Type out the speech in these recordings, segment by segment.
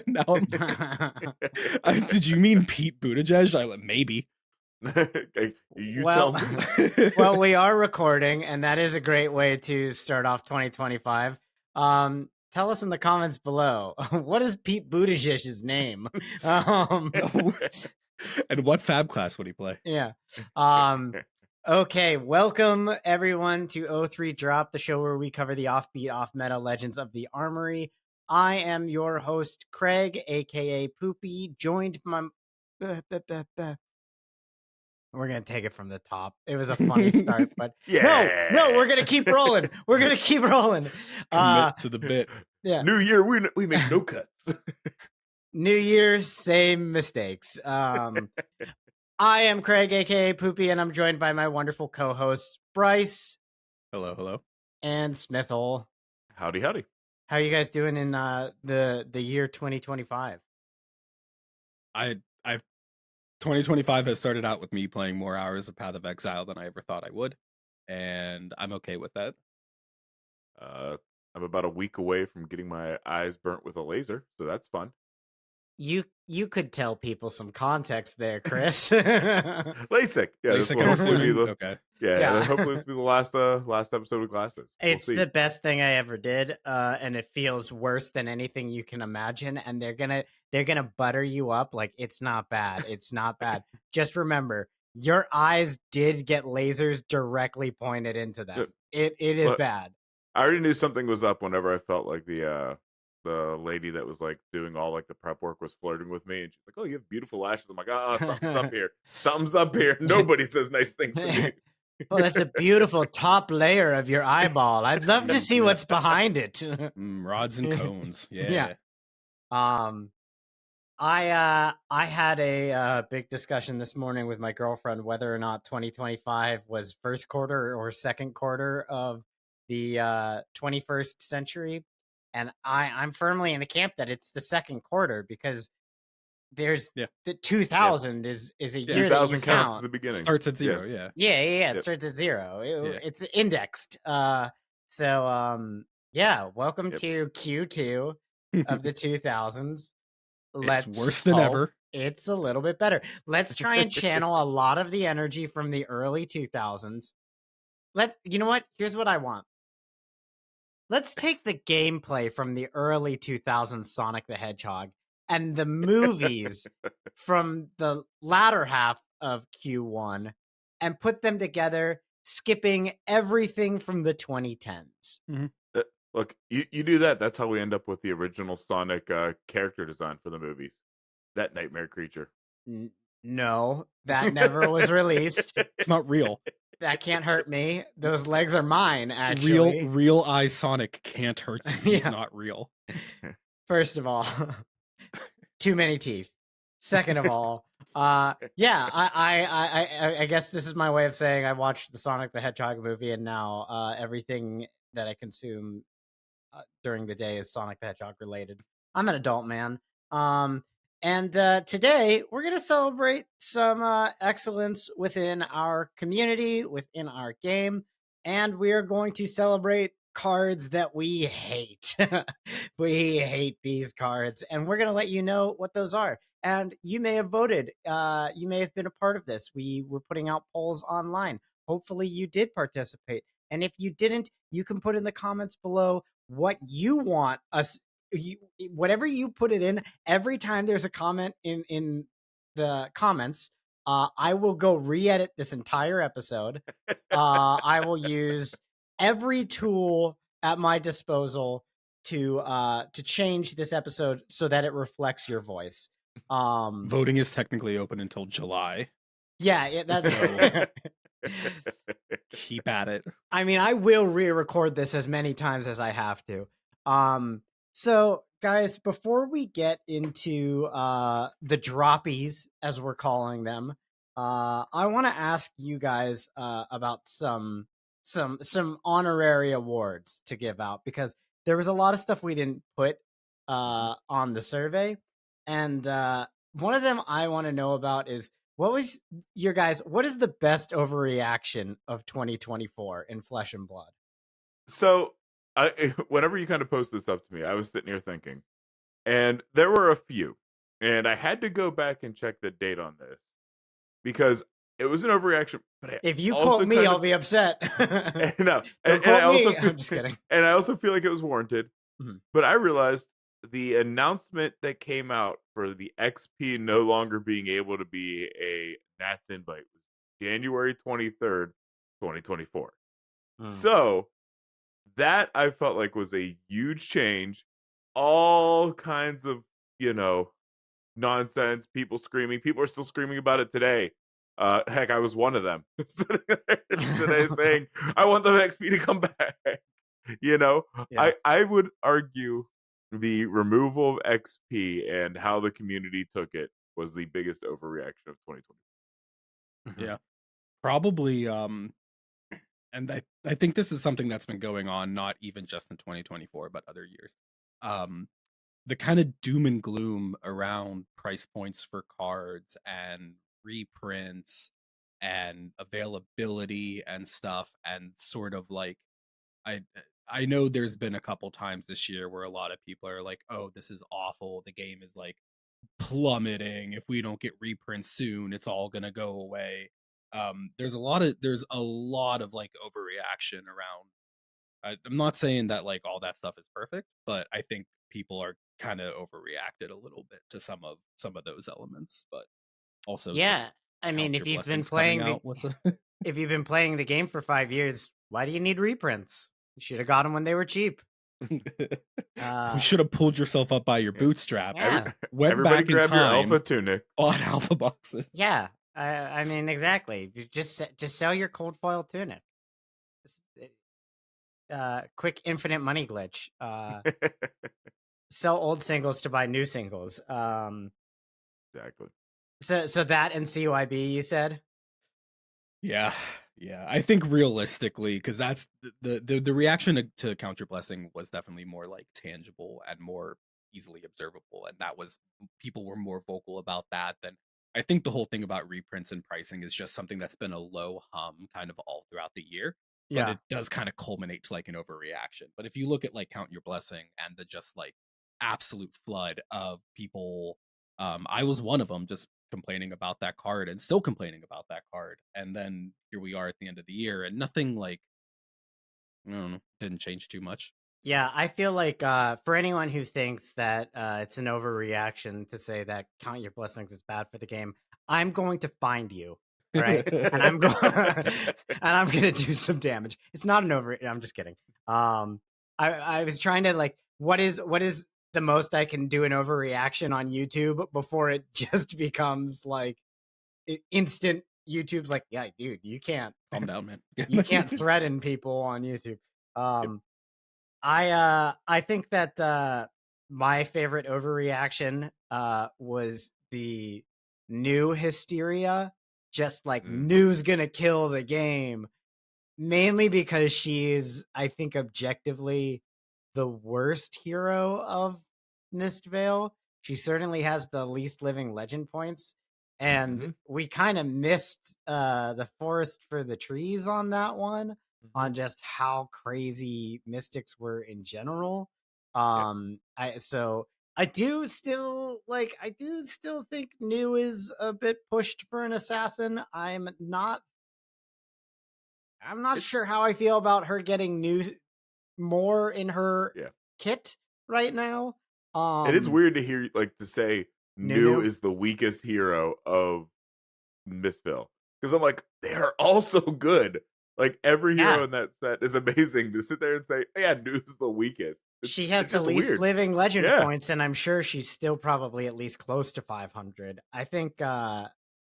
Now did you mean Pete Buttigieg? I like maybe. Okay, you tell Well, me. well, we are recording, and that is a great way to start off 2025. Tell us in the comments below, what is Pete Buttigieg's name? Um, And what fab class would he play? yeah. Okay, welcome everyone to O3 Drop, the show where we cover the offbeat, off-meta legends of the Armory. I am your host, Craig, aka Poopy, joined by we're gonna take it from the top. It was a funny start, but no, we're gonna keep rolling. We're gonna keep rolling. Commit to the bit. Yeah. New year, we make no cuts. New Year, same mistakes. I am Craig, aka Poopy, and I'm joined by my wonderful co-hosts Brice Hello. and Smithel. Howdy, howdy. How are you guys doing in the year 2025? I've 2025 has started out with me playing more hours of Path of Exile than I ever thought I would, and I'm okay with that. I'm about a week away from getting my eyes burnt with a laser, so that's fun. You could tell people some context there, Chris. LASIK. Yeah, this will hopefully be the okay. yeah. Hopefully this will be the last episode of Glasses. It's the best thing I ever did, and it feels worse than anything you can imagine. And they're gonna butter you up like it's not bad. It's not bad. Just remember, your eyes did get lasers directly pointed into them. It is bad. I already knew something was up whenever I felt like the lady that was like doing all like the prep work was flirting with me, and she's like, "Oh, you have beautiful lashes." I'm like, "Oh, something's up here. Something's up here." Nobody says nice things to me. Well, that's a beautiful top layer of your eyeball. I'd love to see what's behind it. Rods and cones. Yeah. I had a big discussion this morning with my girlfriend whether or not 2025 was first quarter or second quarter of the 21st century, and I'm firmly in the camp that it's the second quarter because there's the 2000 is a year 2000 that counts at the beginning. Starts at zero. Yeah. It starts at zero. It's indexed. Welcome to Q2 of the 2000s. It's worse than ever. It's a little bit better. Let's try and channel a lot of the energy from the early 2000s. You know what? Here's what I want. Let's take the gameplay from the early 2000s Sonic the Hedgehog and the movies from the latter half of Q1 and put them together, skipping everything from the 2010s. Mm-hmm. Look, you do that. That's how we end up with the original Sonic character design for the movies. That nightmare creature. No, that never was released. It's not real. That can't hurt me. Those legs are mine, actually. Real eye Sonic can't hurt you. He's not real. First of all, too many teeth. Second of all, I guess this is my way of saying I watched the Sonic the Hedgehog movie, and now everything that I consume during the day is Sonic the Hedgehog related. I'm an adult man. And today we're going to celebrate some excellence within our community, within our game, and we are going to celebrate cards that we hate. We hate these cards, and we're going to let you know what those are. And you may have voted. You may have been a part of this. We were putting out polls online. Hopefully you did participate. And if you didn't, you can put in the comments below what you want us. Whatever you put it in, every time there's a comment in the comments, I will go re-edit this entire episode. I will use every tool at my disposal to change this episode so that it reflects your voice. Voting is technically open until July. Yeah, that's keep at it. I mean, I will re-record this as many times as I have to. So, guys, before we get into the Droppies, as we're calling them, I want to ask you guys about some honorary awards to give out, because there was a lot of stuff we didn't put on the survey, and one of them I want to know about is what is the best overreaction of 2024 in Flesh and Blood? So whenever you kind of post this up to me, I was sitting here thinking, And there were a few. And I had to go back and check the date on this because it was an overreaction, but I If you also quote me, kind I'll of be upset. no, Don't and I quote also me. feel I'm just kidding. and I also feel like it was warranted. Mhm. But I realized the announcement that came out for the XP no longer being able to be a Nats invite was January 23rd, 2024. Mm. So that I felt like was a huge change. All kinds of, you know, nonsense, people screaming. People are still screaming about it today. Heck, I was one of them sitting there today saying, I want the XP to come back. You know, Yeah. I would argue the removal of XP and how the community took it was the biggest overreaction of 2020. Mhm. Yeah. Probably and I think this is something that's been going on not even just in 2024 but other years. Um the kind of doom and gloom around price points for cards and reprints and availability and stuff, and sort of like I I know there's been a couple times this year where a lot of people are like, "Oh, this is awful. The game is like plummeting. If we don't get reprints soon, it's all going to go away." There's a lot of like overreaction around. I'm not saying that like all that stuff is perfect, but I think people are kind of overreacted a little bit to some of those elements, but also Yeah. just I mean, count if your you've been blessings coming playing the out with the if you've been playing the game for 5 years, why do you need reprints? You should have got them when they were cheap. We Uh, should have pulled yourself up by your Yeah. bootstraps, Every, yeah, went everybody back in grab your alpha time, tunic. bought alpha boxes. yeah. I mean, exactly. You just sell your cold foil tunic. Just, quick infinite money glitch. Sell old singles to buy new singles. Exactly. So that and CYB, you said? Yeah, yeah. I think realistically, because that's the reaction to Count Your Blessing was definitely more like tangible and more easily observable, and that was people were more vocal about that than I think the whole thing about reprints and pricing is just something that's been a low hum kind of all throughout the year, but Yeah. it does kind of culminate to like an overreaction. But if you look at like Count Your Blessing and the just like absolute flood of people, I was one of them, just complaining about that card and still complaining about that card. And then here we are at the end of the year and nothing like, I don't know, didn't change too much. Yeah, I feel like for anyone who thinks that it's an overreaction to say that Count Your Blessings is bad for the game, I'm going to find you. All right. And I'm going and I'm gonna do some damage. It's not an over. I'm just kidding. I was trying to like what is the most I can do an overreaction on YouTube before it just becomes like instant. YouTube's like, yeah, dude, you can't Calm down, man. you can't threaten people on YouTube. Yep. Um, I think that my favorite overreaction was the new hysteria, just like Mm. New's gonna kill the game, mainly because she's, I think, objectively the worst hero of Mistvale. She certainly has the least living legend points, and Mhm. we kind of missed the forest for the trees on that one, on just how crazy mystics were in general. Yes. I do still think New is a bit pushed for an assassin. I'm not It's sure how I feel about her getting new more in her yeah. kit right now. It is weird to hear like to say New New. is the weakest hero of Mistville because I'm like they are all so good. Like every Yeah, hero in that set is amazing. To sit there and say, oh, "Yeah, New's the weakest." she has It's the just least weird. living legend Yeah. points, and I'm sure she's still probably at least close to 500. I think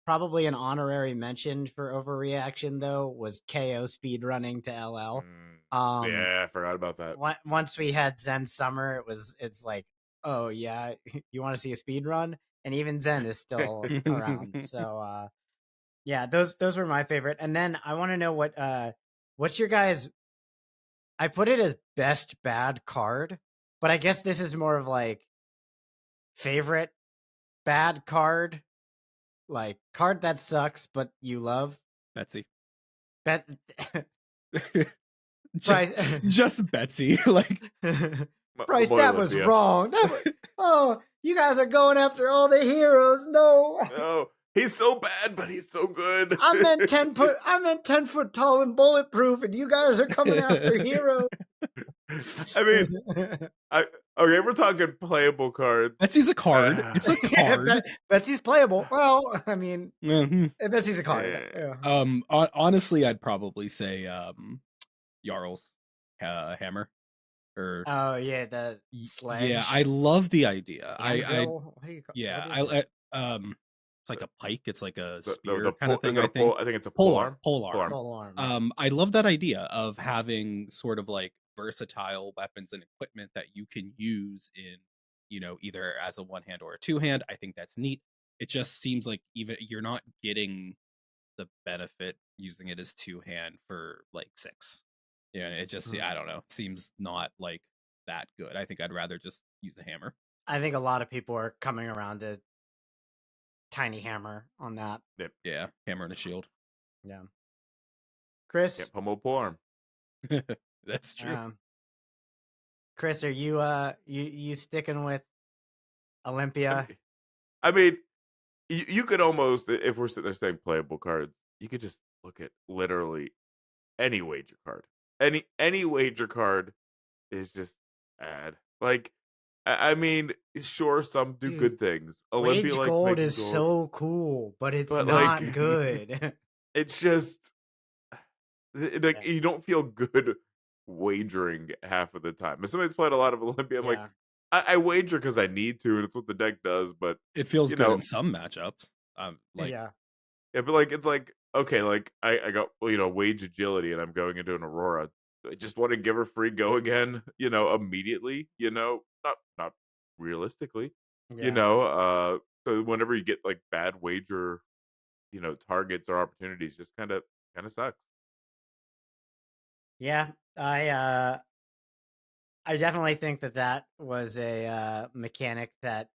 probably an honorary mention for overreaction though was KO speed running to LL. Yeah, I forgot about that. Once we had Zen Summer, it's like, oh yeah, you want to see a speed run, and even Zen is still around. So yeah, those were my favorite. And then I want to know what's your guys' I put it as best bad card, but I guess this is more of like favorite bad card, like card that sucks but you love. Betsy. Bet just Bryce just Betsy. Like Bryce, More that was Olympia. wrong. Oh, you guys are going after all the heroes. No. No, he's so bad, but he's so good. I meant 10 foot tall and bulletproof, and you guys are coming after heroes. I mean, I okay. We're talking playable cards. Betsy's a card. It's a card. Betsy's playable. Well, I mean, Mhm. Betsy's a card. Yeah. Yeah. Honestly, I'd probably say Jarl's hammer. Or Oh yeah, the sledge. yeah, I love the idea. Anvil? What do you call? Yeah, What is it? it's like a pike. It's like a The spear kind of is thing. it I a pole? think I think it's a pole pole arm. arm. Pole arm. Pole arm. I love that idea of having sort of like versatile weapons and equipment that you can use in, either as a one hand or a two hand. I think that's neat. It just seems like even you're not getting the benefit using it as two hand for like 6. Yeah, it just I don't know. Seems not like that good. I think I'd rather just use a hammer. I think a lot of people are coming around to tiny hammer on that. Yep. Yeah, hammer and a shield. Yeah. Chris, Can't pummel pole arm. That's true. Chris, are you sticking with Olympia? I mean, you could almost, if we're sitting there saying playable cards, you could just look at literally any wager card. Any wager card is just bad. Like, I mean, sure, some do Dude, good things. Olympia Wage likes gold making is gold, so cool, but it's but not like, good. it's just like Yeah. you don't feel good wagering half of the time. If somebody's played a lot of Olympia, I'm like, Yeah. I wager because I need to, and it's what the deck does. But It feels you good know, in some matchups. Like Yeah. yeah, but like it's like okay, like I got wage agility, and I'm going into an Aurora. I just want to give her free go again, immediately. Not realistically, Yeah. So whenever you get like bad wager, targets or opportunities, just kind of sucks. Yeah. I definitely think that was a mechanic that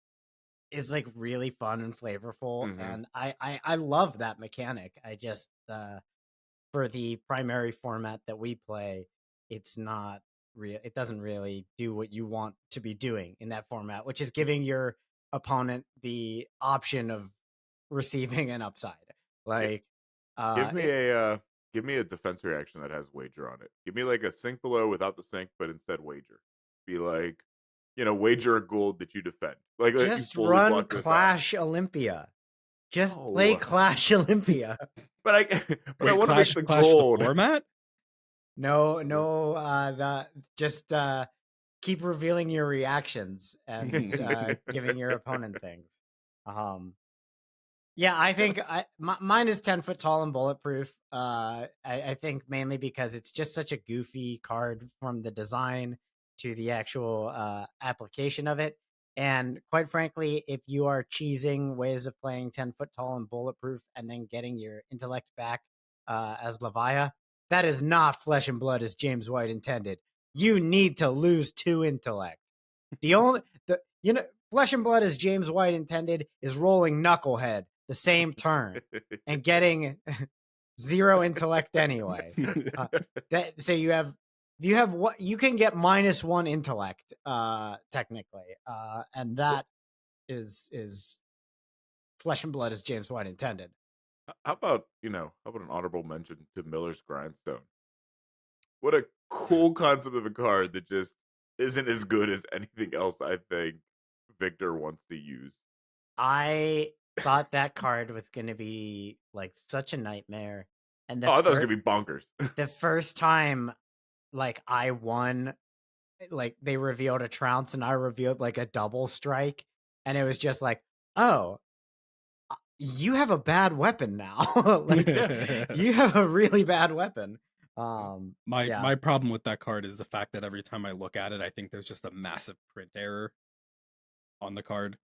is like really fun and flavorful, Hmm. and I love that mechanic. I just for the primary format that we play, it's not real. It doesn't really do what you want to be doing in that format, which is giving your opponent the option of receiving an upside. Like, Give me it, a defense reaction that has wager on it. Give me like a sink below without the sink, but instead wager. Be like, wager a gold that you defend. Like you just fully run block this out. Clash Olympia. Just play No. Clash Olympia. But I wait, want to make Clash the the gold. format? No, just keep revealing your reactions and giving your opponent things. Yeah, I think mine is 10 foot tall and bulletproof. I think mainly because it's just such a goofy card from the design to the actual application of it. And quite frankly, if you are cheesing ways of playing 10 foot tall and bulletproof and then getting your intellect back as Levia, that is not flesh and blood as James White intended. You need to lose 2 intellect. Flesh and blood as James White intended is rolling Knucklehead the same turn and getting 0 intellect anyway. So you have what you can get -1 intellect technically, and that is flesh and blood as James White intended. How about an honorable mention to Miller's Grindstone? What a cool concept of a card that just isn't as good as anything else I think Victor wants to use. I thought that card was going to be like such a nightmare, and I thought it was gonna be bonkers. the first time like I won, like they revealed a trounce and I revealed like a double strike, and it was just like, oh, you have a bad weapon now. Like you have a really bad weapon. My problem with that card is the fact that every time I look at it, I think there's just a massive print error on the card.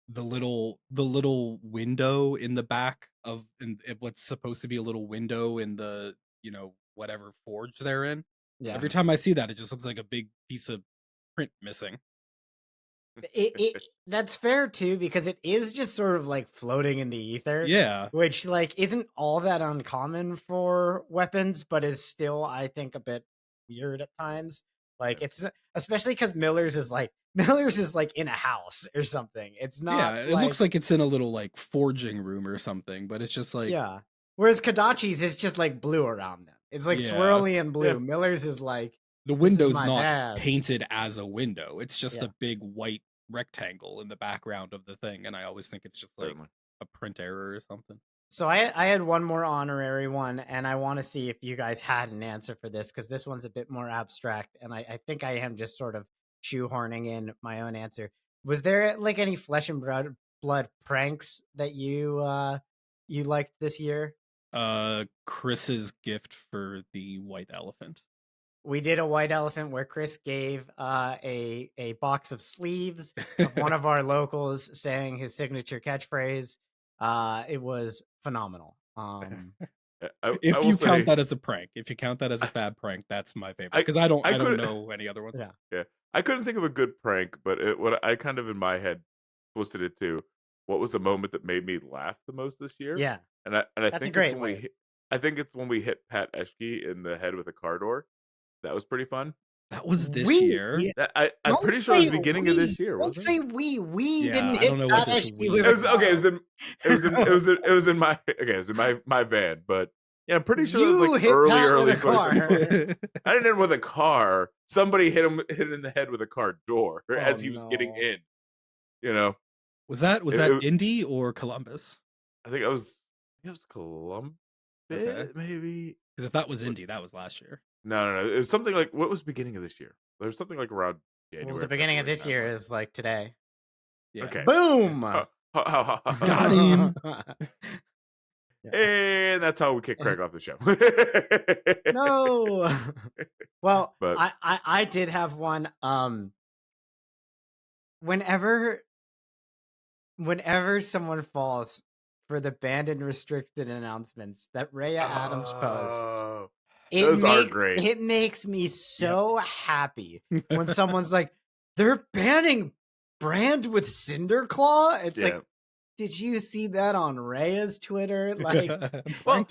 The little window in the back of what's supposed to be a little window in the whatever forge they're in. Yeah. Every time I see that, it just looks like a big piece of print missing. That's fair too, because it is just sort of like floating in the ether. Yeah. Which like isn't all that uncommon for weapons, but is still, I think, a bit weird at times. Like it's especially because Miller's is like Miller's is like in a house or something. It's not Yeah, it like looks like it's in a little like forging room or something, but it's just like yeah. Whereas Kadachi's is just like blue around them. It's like yeah, swirly and Yeah. blue. Miller's is like the this is window's my not dad's. painted as a window. It's just Yeah. a big white rectangle in the background of the thing, and I always think it's just like Certainly. a print error or something. So I had one more honorary one, and I want to see if you guys had an answer for this because this one's a bit more abstract, and I think I am just sort of shoehorning in my own answer. Was there like any flesh and blood pranks that you liked this year? Chris's gift for the white elephant. We did a white elephant where Chris gave a box of sleeves of one of our locals saying his signature catchphrase. It was phenomenal. I If will you count say that as a prank, if you count that as a fab prank, that's my favorite I because I don't I I don't could know any other ones. Yeah. yeah, I couldn't think of a good prank, but what I kind of in my head twisted it to what was the moment that made me laugh the most this year? Yeah. And I That's a think it's great when we way. hit I think it's when we hit Pat Eschke in the head with a car door. That was pretty fun. That was this We year. I'm don't pretty sure it was say the beginning of we. this year, Don't wasn't it? say we. We Yeah, didn't I hit don't know what Pat this Eschke we with It a was is. okay. car. It was in my okay. It was in my van, but yeah, I'm pretty sure it was You like hit Pat with early a car. 2024. I didn't hit him with a car. Somebody hit in the head with a car door Oh as he was getting no. in. You know, Was that it, Indy or Columbus? I think it was Columbus, Okay, maybe. because if that was But Indy, that was last year. no. It was something like what was beginning of this year? There was something like around Well, the January, beginning of February this year timeline. is like today. Yeah. Okay. Boom. Got him. Yeah. And that's how we kick Craig off the show. No. Well, But I did have one. Whenever someone falls for the banned and restricted announcements that Raya Adams posts, oh, those are great. it makes me so happy when someone's like, they're banning Brand with Cinderclaw. It's like, Yeah. did you see that on Raya's Twitter? Like, Well,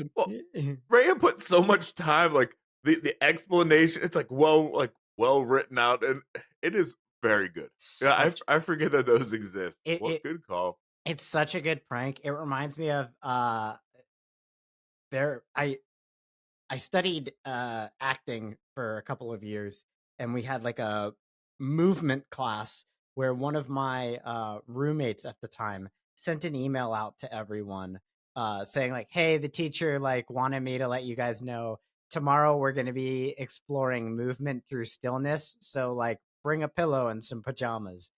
Raya put so much time, like the explanation. It's like well written out, and it is very good. Yeah, I forget that those exist. Good call. It's such a good prank. It reminds me of there I studied acting for a couple of years, and we had like a movement class where one of my roommates at the time sent an email out to everyone saying like, hey, the teacher like wanted me to let you guys know tomorrow we're going to be exploring movement through stillness, so like bring a pillow and some pajamas.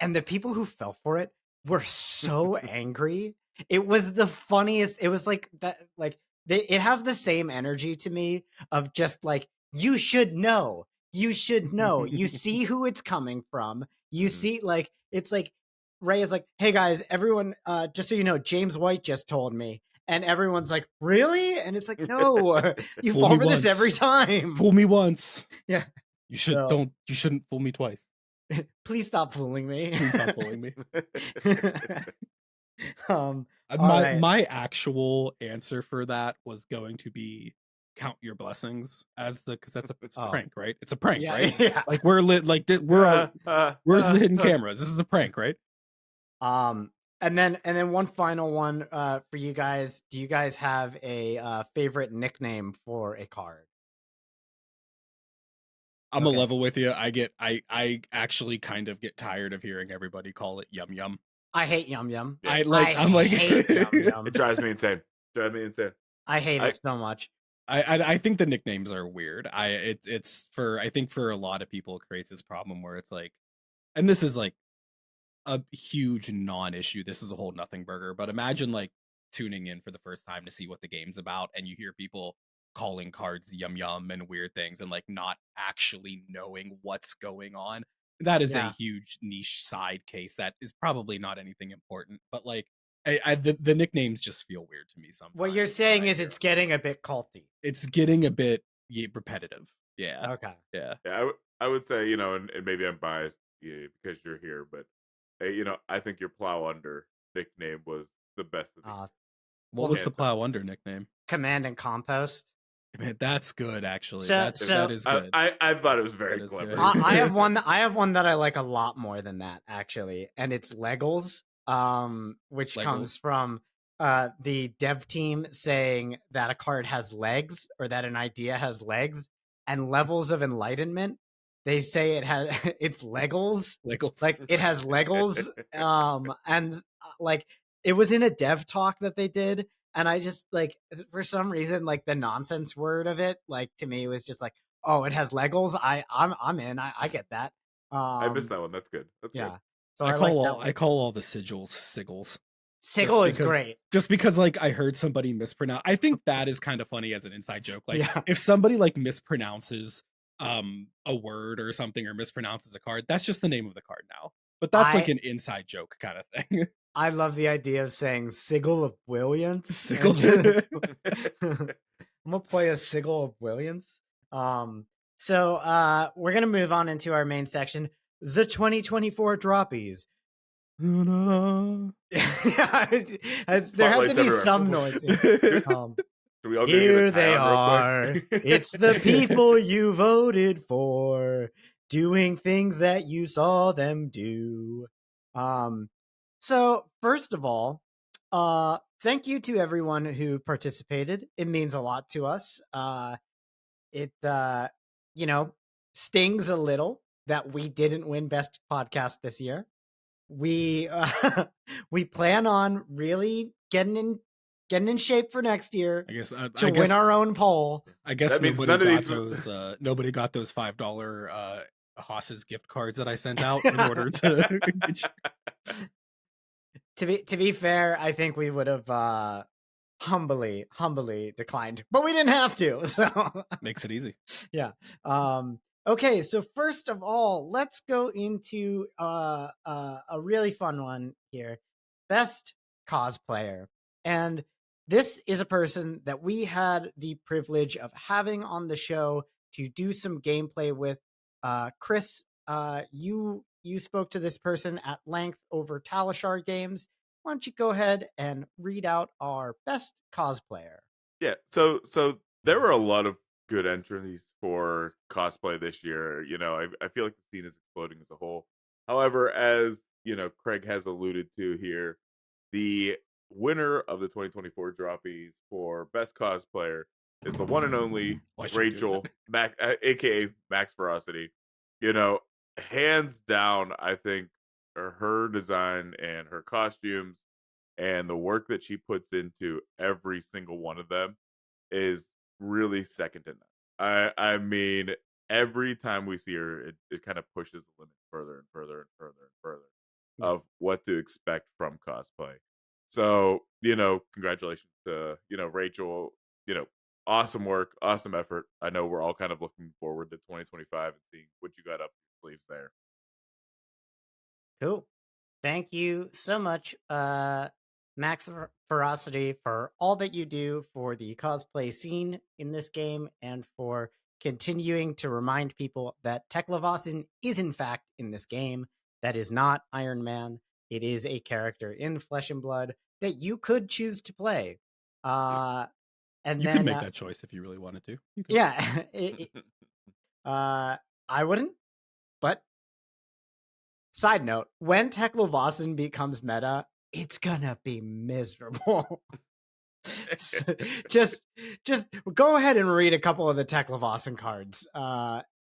And the people who fell for it were so angry. It was the funniest. It was like that, like it has the same energy to me of just like, you should know. You should know. You see who it's coming from. You see, like, it's like Ray is like, hey guys, everyone, just so you know, James White just told me. And everyone's like, really? And it's like, no, you fall for this every time. Fool me once. Yeah. You shouldn't fool me twice. Please stop fooling me. Please stop fooling me. My actual answer for that was going to be count your blessings as because it's a prank, right? It's a prank, right? Yeah. Like we're lit, like where's the hidden cameras? This is a prank, right? And then one final one for you guys. Do you guys have a favorite nickname for a card? I'm a level with you. I actually kind of get tired of hearing everybody call it Yum Yum. I hate Yum Yum. Yeah. I hate Yum Yum. It drives me insane. I hate it so much. I think the nicknames are weird. I think for a lot of people it creates this problem where it's like, and this is like a huge non-issue. This is a whole nothing burger. But imagine like tuning in for the first time to see what the game's about, and you hear people calling cards Yum Yum and weird things, and like not actually knowing what's going on. That is a huge niche side case that is probably not anything important, but like the nicknames just feel weird to me sometimes. What you're saying is it's getting a bit culty. It's getting a bit repetitive. Yeah. Okay. Yeah. I would say, you know, and maybe I'm biased because you're here, but hey, you know, I think your Plow Under nickname was the best of the What was the Plow Under nickname? Command and Compost. Man, that's good actually. So That's so that is good. I thought it was That very is clever. good. I have one. I have one that I like a lot more than that, actually, and it's Legos, which Legos. comes from the dev team saying that a card has legs or that an idea has legs and levels of enlightenment. They say it has it's Legos, Legos. like it has Legos, and like it was in a dev talk that they did, and I just like for some reason like the nonsense word of it, like to me was just like, oh, it has Legos. I'm in. I get that. I missed Um, that one. That's good. That's good. yeah. So I like that I one. call all the sigils sigils. Sigil is great. Just because like I heard somebody mispronounce. I think that is kind of funny as an inside joke. Like Yeah. if somebody like mispronounces a word or something or mispronounces a card, that's just the name of the card now. But that's like I an inside joke kind of thing. I love the idea of saying Sigil of Williams. Sigil. I'm gonna play a Sigil of Williams. So we're gonna move on into our main section, the 2024 Droppies. Yeah, there had to Spotlights be everywhere. some noises. Should we all go get a Here they tie on are. real quick? It's the people you voted for doing things that you saw them do. So first of all, thank you to everyone who participated. It means a lot to us. It you know, stings a little that we didn't win best podcast this year. We we plan on really getting in shape for next year I guess to win our own poll. I guess That means nobody none of got these- those nobody got those $5 Haas's gift cards that I sent out in order to get you. To be fair, I think we would have humbly declined, but we didn't have to. So Makes it easy. yeah. Okay, so first of all, let's go into a really fun one here. Best cosplayer. And this is a person that we had the privilege of having on the show to do some gameplay with. Chris, you spoke to this person at length over Talishar Games. Why don't you go ahead and read out our best cosplayer? Yeah, so there were a lot of good entries for cosplay this year. You know, I feel like the scene is exploding as a whole. However, as you know, Craig has alluded to here, the winner of the 2024 Droppies for best cosplayer is the one and only Why should we do Rachel, that? Mac, aka Max Ferocity. You know, hands down, I think her design and her costumes and the work that she puts into every single one of them is really second to none. I mean, every time we see her, it kind of pushes the limit further and further and further and further Yeah. of what to expect from cosplay. So, you know, congratulations to, you know, Rachel, you know, awesome work, awesome effort. I know we're all kind of looking forward to 2025 and seeing what you got up your sleeves there. Cool. Thank you so much, Max Ferocity, for all that you do for the cosplay scene in this game and for continuing to remind people that Teklevossen is in fact in this game. That is not Iron Man. It is a character in Flesh and Blood that you could choose to play. And You then could make that choice if you really wanted to. You could. yeah, I wouldn't, but side note, when Teklevossen becomes meta, it's gonna be miserable. just go ahead and read a couple of the Teklevossen cards.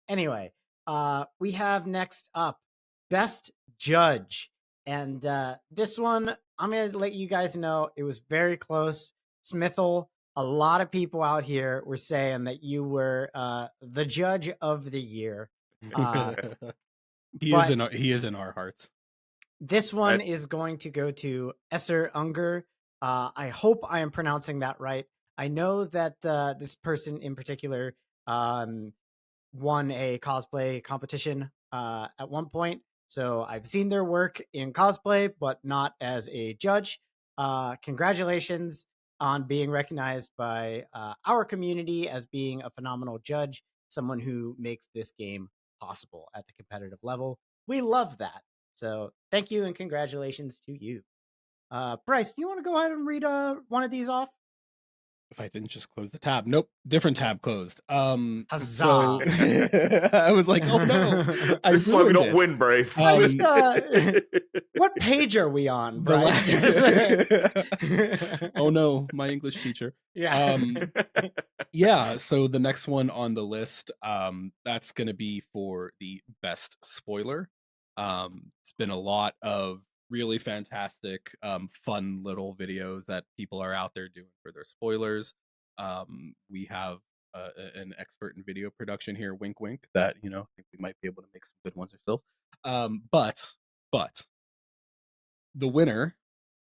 Anyway, we have next up Best Judge. And this one, I'm gonna let you guys know it was very close. Smithel, a lot of people out here were saying that you were the judge of the year. He is in our hearts. This one is going to go to Esser Unger. I hope I am pronouncing that right. I know that this person in particular won a cosplay competition at one point. So I've seen their work in cosplay, but not as a judge. Congratulations on being recognized by our community as being a phenomenal judge, someone who makes this game possible at the competitive level. We love that. So thank you and congratulations to you. Brice, do you want to go ahead and read one of these off? if I didn't just close the tab. Nope, different tab closed. So Huzzah! I was like, oh no, I This is why we ruined don't it. win, Brice. I just what page are we on, The Brice? oh no, my English teacher. Yeah. Yeah, so the next one on the list, that's gonna be for the best spoiler. It's been a lot of really fantastic, fun little videos that people are out there doing for their spoilers. We have an expert in video production here, wink, wink, that I think we might be able to make some good ones ourselves. But the winner,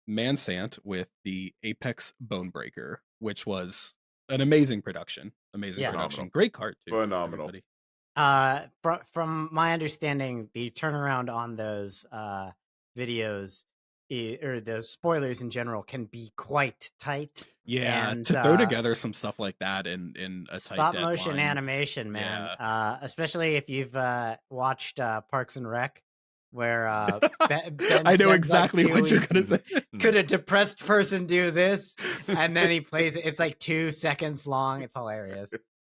Mansant, with the Apex Bonebreaker, which was an amazing production. Amazing Yeah. production. Phenomenal. Great cart too. Phenomenal. Everybody. From my understanding, the turnaround on those videos or those spoilers in general can be quite tight. Yeah, And to throw together some stuff like that in a tight stop motion deadline. animation, man. Yeah. Especially if you've watched Parks and Rec, where Ben I know spends, exactly like, 2 what you're weeks. gonna say. Could a depressed person do this? And then he plays it. It's like 2 seconds long. It's hilarious.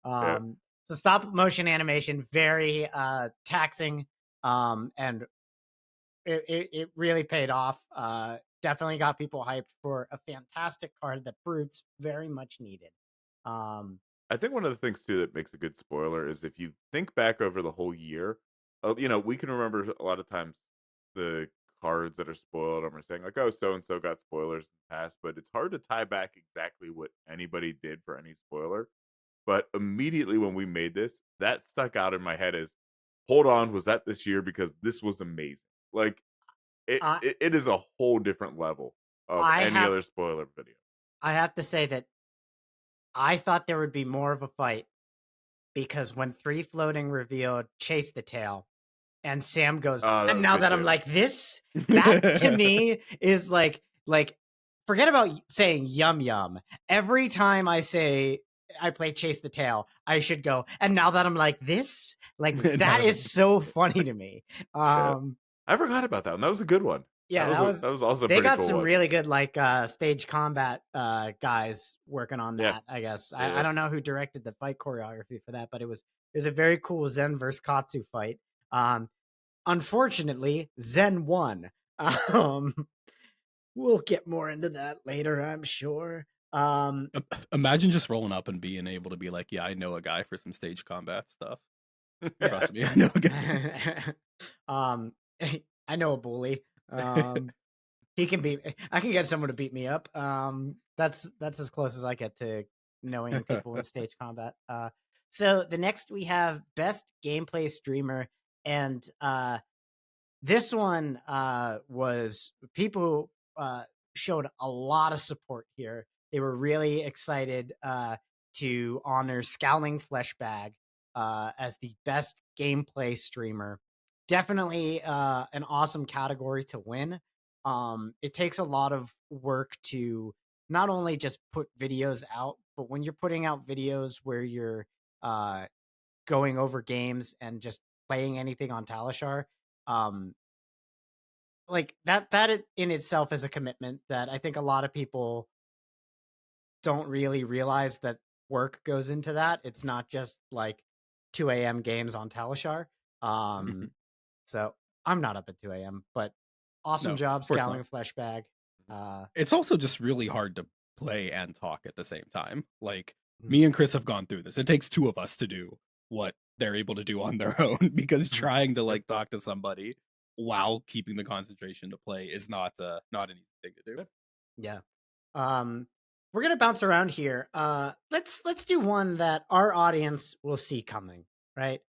Yeah. So stop motion animation, very taxing, and it really paid off. Definitely got people hyped for a fantastic card that Brutes very much needed. I think one of the things too that makes a good spoiler is if you think back over the whole year, we can remember a lot of times the cards that are spoiled, and we're saying like, oh, so and so got spoilers in the past, but it's hard to tie back exactly what anybody did for any spoiler. But immediately when we made this, that stuck out in my head as, hold on, was that this year? Because this was amazing. Like it, I it, it is a whole different level of I any have other spoiler video. I have to say that I thought there would be more of a fight because when 3 floating revealed Chase the Tail, and Sam goes, Oh, that and was now good that I'm too. like this, that to me is like forget about saying yum yum. Every time I say I play Chase the Tail, I should go, and now that I'm like this, like that is so funny to me. Yeah. I forgot about that one. That was a good one. Yeah, That was also a they pretty got cool some one. really good like stage combat guys working on Yeah. that, I guess. Yeah. I don't know who directed the fight choreography for that, but it was a very cool Zen versus Katsu fight. Unfortunately, Zen won. We'll get more into that later, I'm sure. Imagine just rolling up and being able to be like, yeah, I know a guy for some stage combat stuff. Trust me, I know a guy. I know a bully. He can beat. I can get someone to beat me up. That's as close as I get to knowing people in stage combat. So the next we have best gameplay streamer, and this one was people showed a lot of support here. They were really excited to honor Scowling Fleshbag as the best gameplay streamer. Definitely an awesome category to win. It takes a lot of work to not only just put videos out, but when you're putting out videos where you're going over games and just playing anything on Talishar, like that in itself is a commitment that I think a lot of people don't really realize that work goes into that. It's not just like 2 a.m. games on Talishar. So I'm not up at 2 a.m., but awesome No, job, of course Scowling not. Fleshbag. It's also just really hard to play and talk at the same time. Like me and Chris have gone through this. It takes 2 of us to do what they're able to do on their own because trying to like talk to somebody while keeping the concentration to play is not an easy thing to do. Yeah. We're gonna bounce around here. Let's do one that our audience will see coming, right?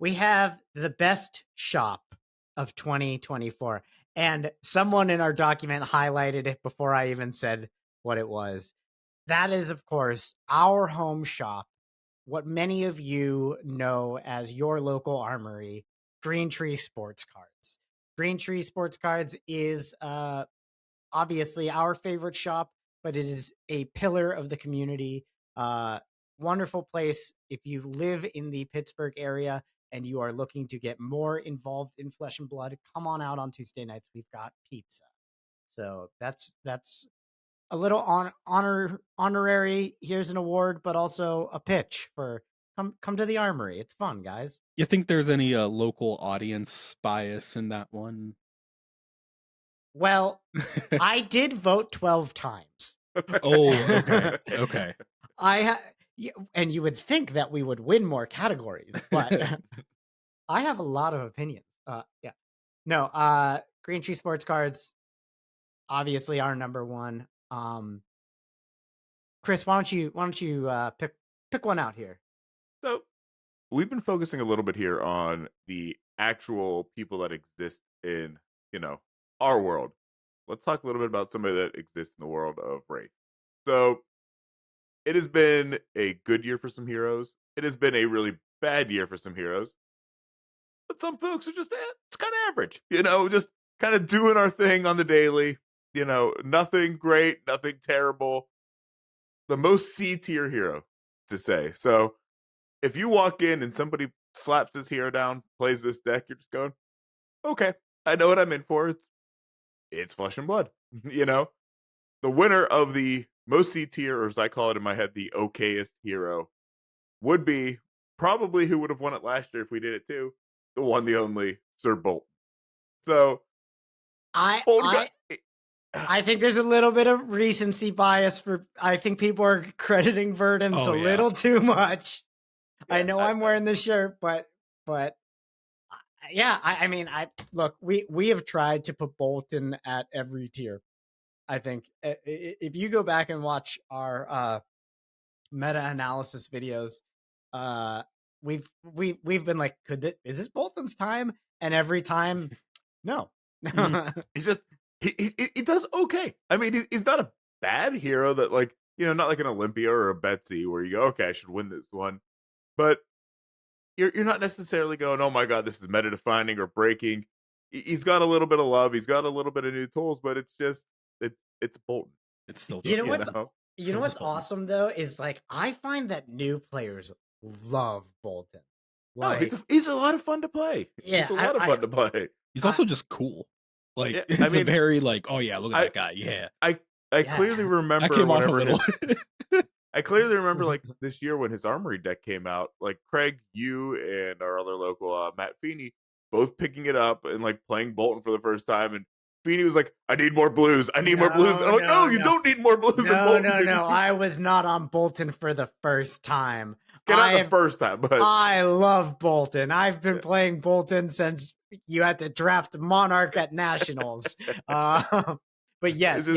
We have the best shop of 2024. And someone in our document highlighted it before I even said what it was. That is, of course, our home shop, what many of you know as your local armory, Green Tree Sports Cards. Green Tree Sports Cards is obviously our favorite shop, but it is a pillar of the community. Wonderful place. If you live in the Pittsburgh area and you are looking to get more involved in Flesh and Blood, come on out on Tuesday nights. We've got pizza. So that's a little honorary. Here's an award, but also a pitch for come to the armory. It's fun, guys. You think there's any local audience bias in that one? Well, I did vote 12 times. Oh, okay, okay. And you would think that we would win more categories, but I have a lot of opinions. Yeah. No, Green Tree Sports Cards, obviously our number one. Chris, why don't you pick one out here? So we've been focusing a little bit here on the actual people that exist in, you know, our world. Let's talk a little bit about somebody that exists in the world of Wraith. So it has been a good year for some heroes. It has been a really bad year for some heroes. But some folks are just, it's kind of average, just kind of doing our thing on the daily. Nothing great, nothing terrible. The most C tier hero to say. So if you walk in and somebody slaps this hero down, plays this deck, you're just going, okay, I know what I'm in for. It's flesh and blood. The winner of the most C tier, or as I call it in my head, the okayest hero, would be probably who would have won it last year if we did it too. The one, the only Sir Bolt. So Bolt I think there's a little bit of recency bias I think people are crediting Verdance a little too much. Yeah, I know I'm wearing this shirt, but yeah, I mean, look, we have tried to put Bolton at every tier. I think if you go back and watch our meta-analysis videos, we've been like, is this Bolton's time? And every time, no. He's just he does okay. I mean, he's not a bad hero that not like an Olympia or a Betsy where you go, okay, I should win this one. But you're not necessarily going, oh my god, this is meta defining or breaking. He's got a little bit of love, he's got a little bit of new tools, but it's just it's Bolton. It's still just, you know what's awesome though is like I find that new players love Bolton. Like, he's a lot of fun to play. Yeah, he's a lot of fun to play. He's also just cool. Like, yeah, it's a very like, oh yeah, look at that guy. Yeah. I clearly remember I came off a little. I clearly remember like this year when his armory deck came out, like Craig, you and our other local Matt Feeney both picking it up and like playing Bolton for the first time, and Feeney was like, I need more blues. I need more blues. And I'm like, no, you don't need more blues than Bolton. No. I was not on Bolton for the first time. Not the first time, but I love Bolton. I've been playing Bolton since you had to draft Monarch at Nationals. But yes,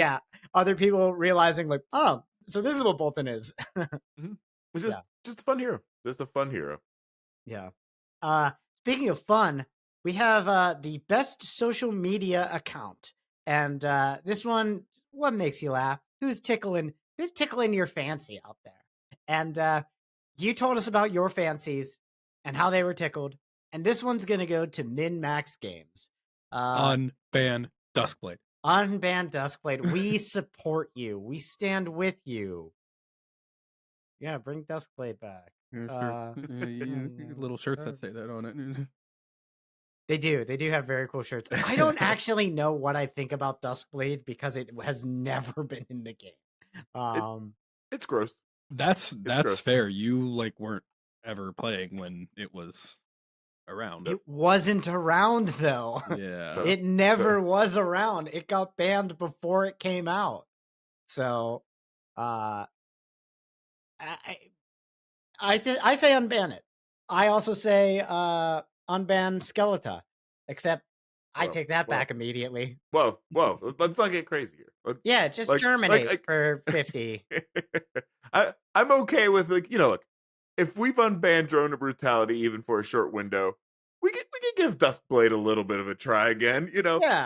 other people realizing like, oh, so this is what Bolton is. It's just a fun hero. Just a fun hero. Yeah. Speaking of fun, we have the best social media account, and this one, what makes you laugh? Who's tickling your fancy out there? And you told us about your fancies and how they were tickled, and this one's gonna go to Min Max Games. Unban Duskblade. Unban Duskblade. We support you. We stand with you. Yeah, bring Duskblade back. Little shirts that say that on it. They do have very cool shirts. I don't actually know what I think about Duskblade because it has never been in the game. It's gross. That's gross. Fair. You like weren't ever playing when it was around. It wasn't around though. Yeah. It never was around. It got banned before it came out. So I say unban it. I also say unban Skeletor, except I take that back immediately. Whoa, let's not get crazy here. Just germinate for 50. I'm okay with look, if we've unbanned Drone of Brutality even for a short window, we can give Duskblade a little bit of a try again.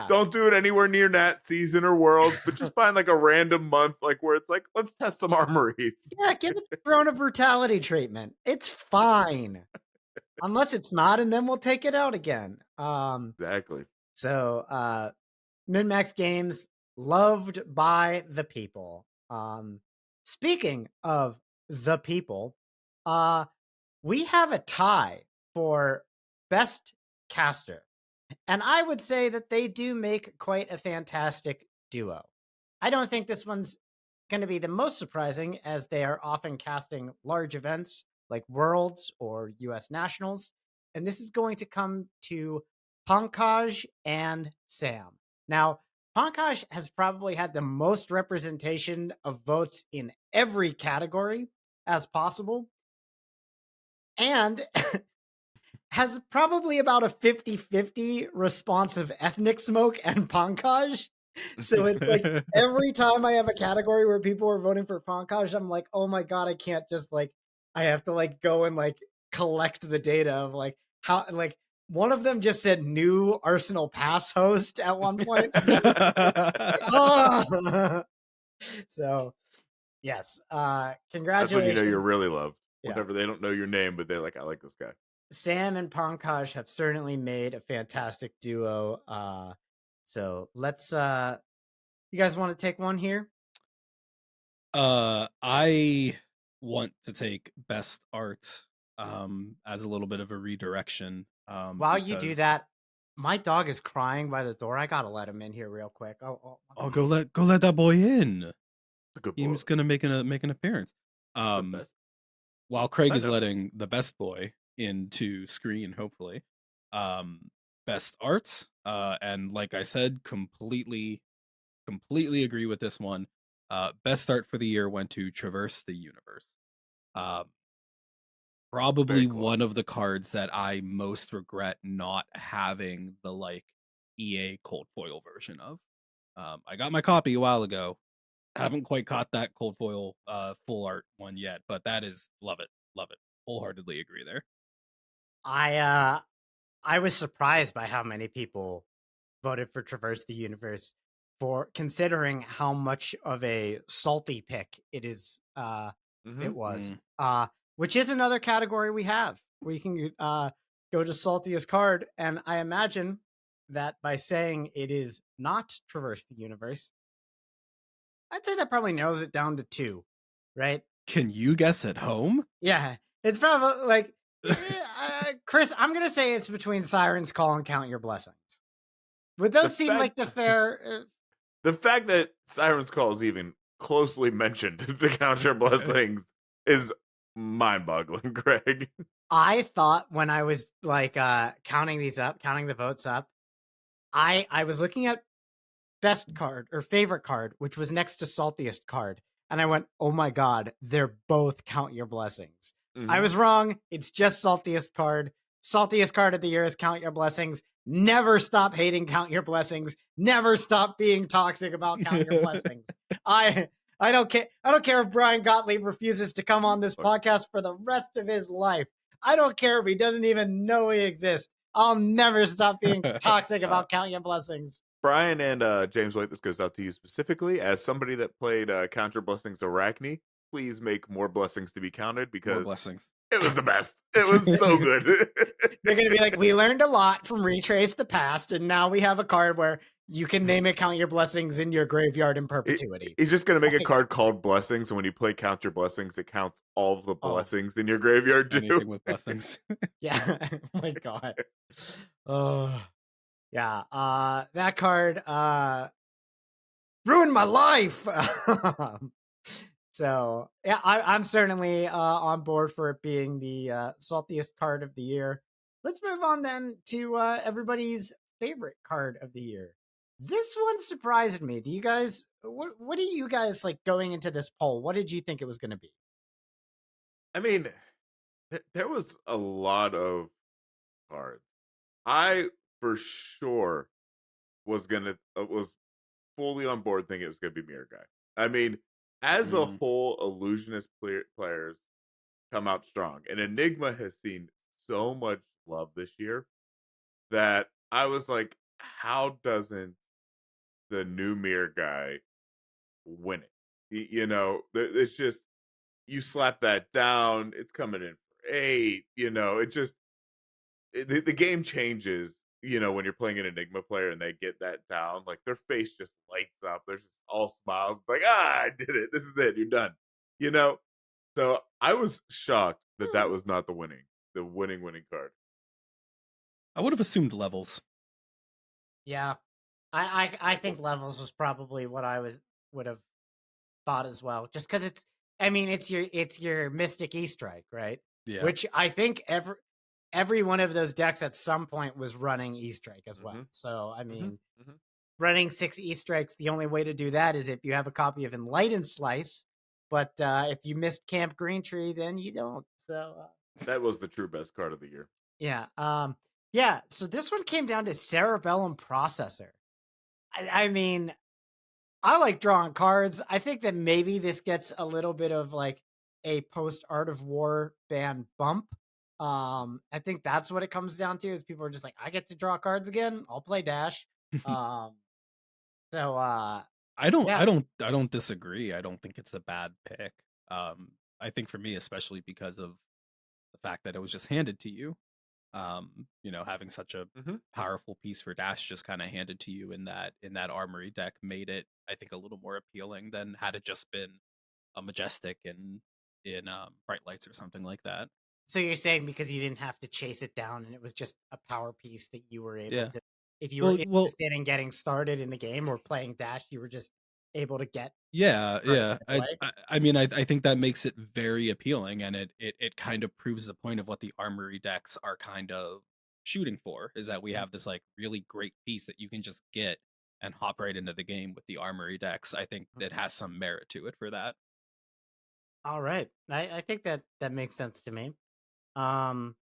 Don't do it anywhere near Nat season or Worlds, but just find like a random month where it's like, let's test some armories. Yeah, give it the Drone of Brutality treatment. It's fine. Unless it's not, and then we'll take it out again. Exactly. So Min-Max Games, loved by the people. Speaking of the people, we have a tie for best caster. And I would say that they do make quite a fantastic duo. I don't think this one's going to be the most surprising, as they are often casting large events like Worlds or US Nationals. And this is going to come to Pankaj and Sam. Now, Pankaj has probably had the most representation of votes in every category as possible, and has probably about a 50-50 response of ethnic smoke and Pankaj. So it's like every time I have a category where people are voting for Pankaj, I'm like, oh my God, I can't just like, I have to like go and like collect the data of like how, like, one of them just said new Arsenal Pass host at one point. Oh! So, yes, That's when you know you're congratulations. really loved. Yeah. Whenever they don't know your name, but they're like, I like this guy. Sam and Pankaj have certainly made a fantastic duo. So let's you guys want to take one here? I want to take best art as a little bit of a redirection While you do because that, my dog is crying by the door. I gotta let him in here real quick. I'll go let that boy in. A good boy. He's gonna make an appearance. The best. While Craig I is know. letting the best boy into screen, hopefully. Best arts, and like I said, completely agree with this one. Best art for the year went to Traverse the Universe. Um, Very Probably cool. one of the cards that I most regret not having the like EA cold foil version of. I got my copy a while ago. Haven't quite caught that cold foil full art one yet, but that is love it. Wholeheartedly agree there. I was surprised by how many people voted for Traverse the Universe, for considering how much of a salty pick it is. It was. Which is another category we have where you can go to saltiest card, and I imagine that by saying it is not Traverse the Universe, I'd say that probably narrows it down to 2, right? Can you guess at home? Yeah, it's probably like Chris. I'm gonna say it's between Siren's Call and Count Your Blessings. Would those seem like the fair? The fact that Siren's Call is even closely mentioned to Count Your Blessings is mind-boggling, Greg. I thought when I was like counting the votes up, I was looking at best card or favorite card, which was next to saltiest card, and I went, "Oh my God, they're both Count Your Blessings." I was wrong. It's just saltiest card. Saltiest card of the year is Count Your Blessings. Never stop hating Count Your Blessings. Never stop being toxic about Count Your Blessings. I don't care. I don't care if Brian Gottlieb refuses to come on this podcast for the rest of his life. I don't care if he doesn't even know he exists. I'll never stop being toxic about Count Your Blessings. Brian and James White, this goes out to you specifically. As somebody that played Count Your Blessings Arachne, please make more blessings to be counted, More because blessings. it was the best. It was so good. They're going to be like, we learned a lot from Retrace the Past, and now we have a card where you can name it Count Your Blessings in your graveyard in perpetuity. He's just going to make a card called Blessings, and when you play Count Your Blessings, it counts all of the blessings in your graveyard too. Anything with blessings. Yeah. Oh my God. Oh. Yeah. That card ruined my life. So yeah, I'm certainly on board for it being the saltiest card of the year. Let's move on then to everybody's favorite card of the year. This one surprised me. Do you guys? What do you guys like going into this poll? What did you think it was going to be? I mean, there was a lot of cards. I for sure was fully on board thinking it was gonna be Mirror Guy. I mean, as a whole, illusionist players come out strong, and Enigma has seen so much love this year that I was like, how doesn't the new Mirror Guy win it? It's just, you slap that down, it's coming in for 8. It just, the game changes. When you're playing an Enigma player and they get that down, like their face just lights up. They're just all smiles. It's like, I did it. This is it. You're done. So I was shocked that was not the winning card. I would have assumed levels. Yeah, I think levels was probably what I would have thought as well. Just because I mean, it's your Mystic E-Strike, right? Yeah. Which I think every one of those decks at some point was running E-Strike as well. Mm-hmm. So I Mm-hmm. mean, Mm-hmm. running 6 E-Strikes, the only way to do that is if you have a copy of Enlightened Slice. But if you missed Camp Green Tree, then you don't. So That was the true best card of the year. yeah, yeah. So this one came down to Cerebellum Processor. I mean, I like drawing cards. I think that maybe this gets a little bit of like a post Art of War ban bump. I think that's what it comes down to is people are just like, I get to draw cards again. I'll play Dash. Um, so I don't yeah, I don't I don't disagree. I don't think it's a bad pick. I think for me, especially because of the fact that it was just handed to you. Having such a Mm-hmm. powerful piece for Dash just kind of handed to you in that armory deck made it, I think, a little more appealing than had it just been a majestic in bright lights or something like that. so you're saying because you didn't have to chase it down and it was just a power piece that you were able Yeah. to, if you were Well, interested in getting started in the game or playing Dash, you were just able to get yeah, started yeah. right I away. I, I mean, I think that makes it very appealing, and it kind of proves the point of what the armory decks are kind of shooting for, is that we have this like really great piece that you can just get and hop right into the game with the armory decks. I think that has some merit to it for that. All right. I think that makes sense to me. Um,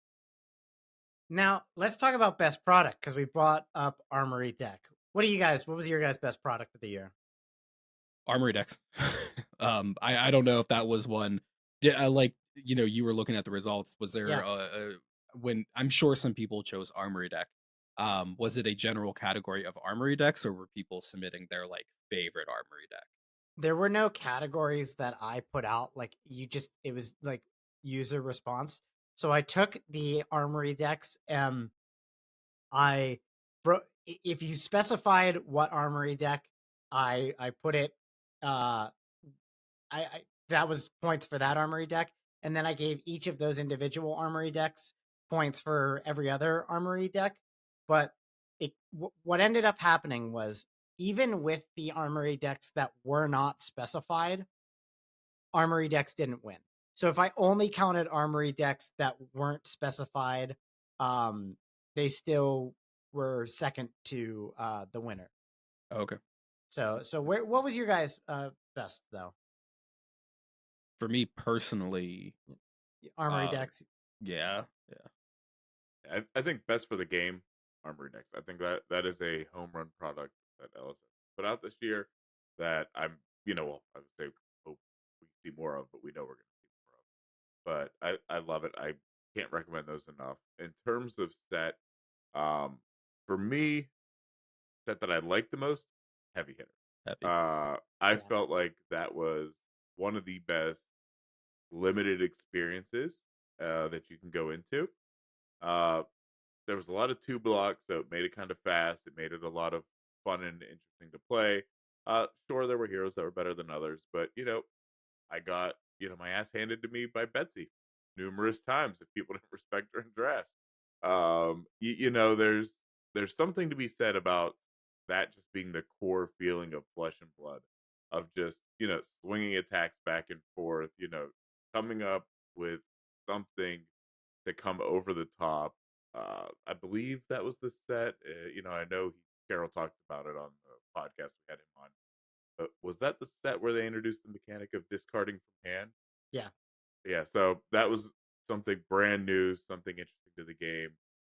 Now let's talk about best product because we brought up Armory Deck. What was your guys' best product of the year? Armory decks. I don't know if that was one. Did like you were looking at the results. Was there Yeah. when I'm sure some people chose Armory deck. Was it a general category of Armory decks, or were people submitting their like favorite Armory deck? There were no categories that I put out. Like it was like user response. So I took the Armory decks. I bro if you specified what Armory deck, I put it. Uh, I that was points for that Armory deck, and then I gave each of those individual Armory decks points for every other Armory deck. But what ended up happening was even with the Armory decks that were not specified, Armory decks didn't win. So if I only counted Armory decks that weren't specified, um, they still were second to the winner. Oh, okay. So what was your guys' best though? For me personally, Armory uh, decks. yeah, yeah. I think best for the game, Armory Next. I think that is a home run product that Ellis has put out this year that well, I would say hope we see more of, but we know we're going to see more of. But I love it. I can't recommend those enough. In terms of set, um, for me, set that I like the most, Heavy Hitter. Heavy. I Yeah. felt like that was one of the best limited experiences that you can go into. Uh, there was a lot of two blocks, so it made it kind of fast. It made it a lot of fun and interesting to play. Sure, there were heroes that were better than others, but I got my ass handed to me by Betsy numerous times if people didn't respect her in drafts. There's something to be said about that just being the core feeling of Flesh and Blood, of just swinging attacks back and forth, coming up with something to come over the top. I believe that was the set. I know Carol talked about it on the podcast we had him on. But was that the set where they introduced the mechanic of discarding from hand? Yeah. Yeah, so that was something brand new, something interesting to the game,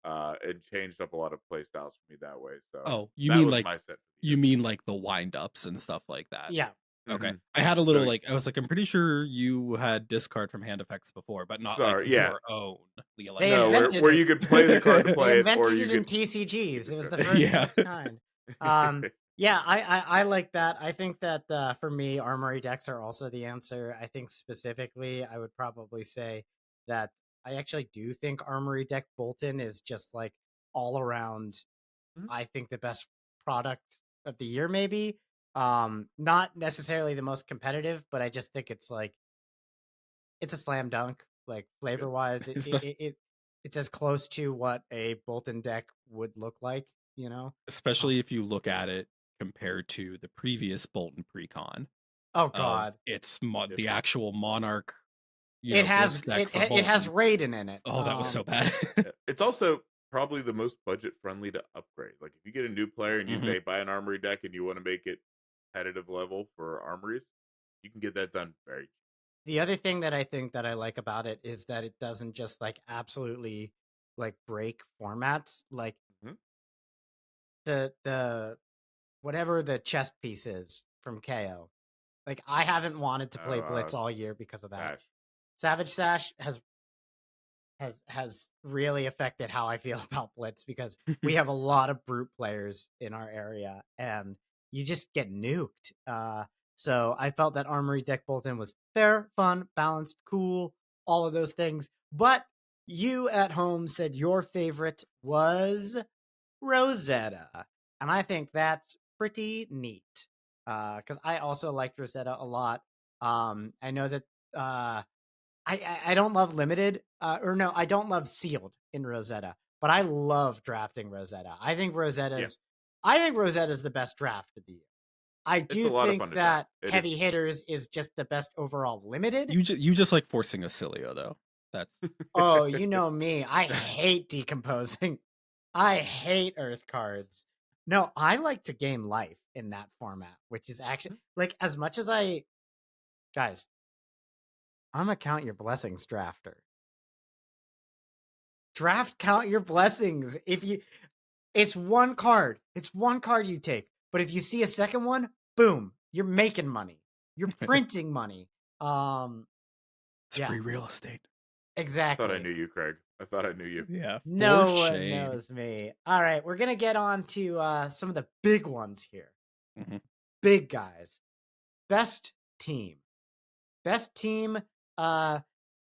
and changed up a lot of play styles for me that way. So Oh, you that mean was like my set for the you year. mean like the wind ups and stuff like that? Yeah. Okay. Hmm. I had a So little like I was like, I'm pretty sure you had discard from hand effects before, but not like sorry, yeah, your own like They no, hand. invented where it. you could play the card to They play it, or invented you it in could TCGs. It was the discard first of Yeah. its kind. Yeah, I like that. I think that for me, Armory decks are also the answer. I think specifically, I would probably say that I actually do think Armory deck Bolton is just like all around. Mhm. I think the best product of the year, maybe. Not necessarily the most competitive, but I just think it's like it's a slam dunk. Like flavor Good. wise, Espe- it's as close to what a Bolton deck would look like. You know. Uh, Especially if you look at it compared to the previous Bolton Precon. Oh of God. its Yes, the sir. actual Monarch, It Blitz has deck for it has Bolton. Raiden in it. Oh, that was so bad. Yeah. It's also probably the most budget friendly to upgrade. Like if you get a new player and you Mhm. say buy an armory deck and you want to make it competitive level for armories, you can get that done very cheap. The other thing that I think that I like about it is that it doesn't just like absolutely like break formats. Like Mhm. the whatever the chest piece is from KO. Like I haven't wanted to play Uh, Blitz all year because of that. Dash. Savage Sash has really affected how I feel about Blitz because we have a lot of brute players in our area and you just get nuked. So I felt that Armory Deck Bolton was fair, fun, balanced, cool, all of those things. But you at home said your favorite was Rosetta. And I think that's pretty neat. Because I also liked Rosetta a lot. I know that I don't love limited, or no, I don't love sealed in Rosetta, but I love drafting Rosetta. Yeah. I think Rosetta's the best draft of the year. I It's a do lot of think fun to draft. that It is. Heavy Hitters is just the best overall limited. You just like forcing a Cilio though. That's Oh, you know me. I hate decomposing. I hate earth cards. No, I like to gain life in that format, which is actually like as much as guys, I'm a count your blessings drafter. Draft count your blessings. It's one card. It's one card you take. But if you see a second one, boom, you're making money. You're printing money. it's Yeah, free real estate. I thought I exactly. knew you, Craig. I thought I knew you. Yeah, for No one shame. knows me. All right, we're gonna get on to some of the big ones here. Mhm. Big guys. Best team. Best team.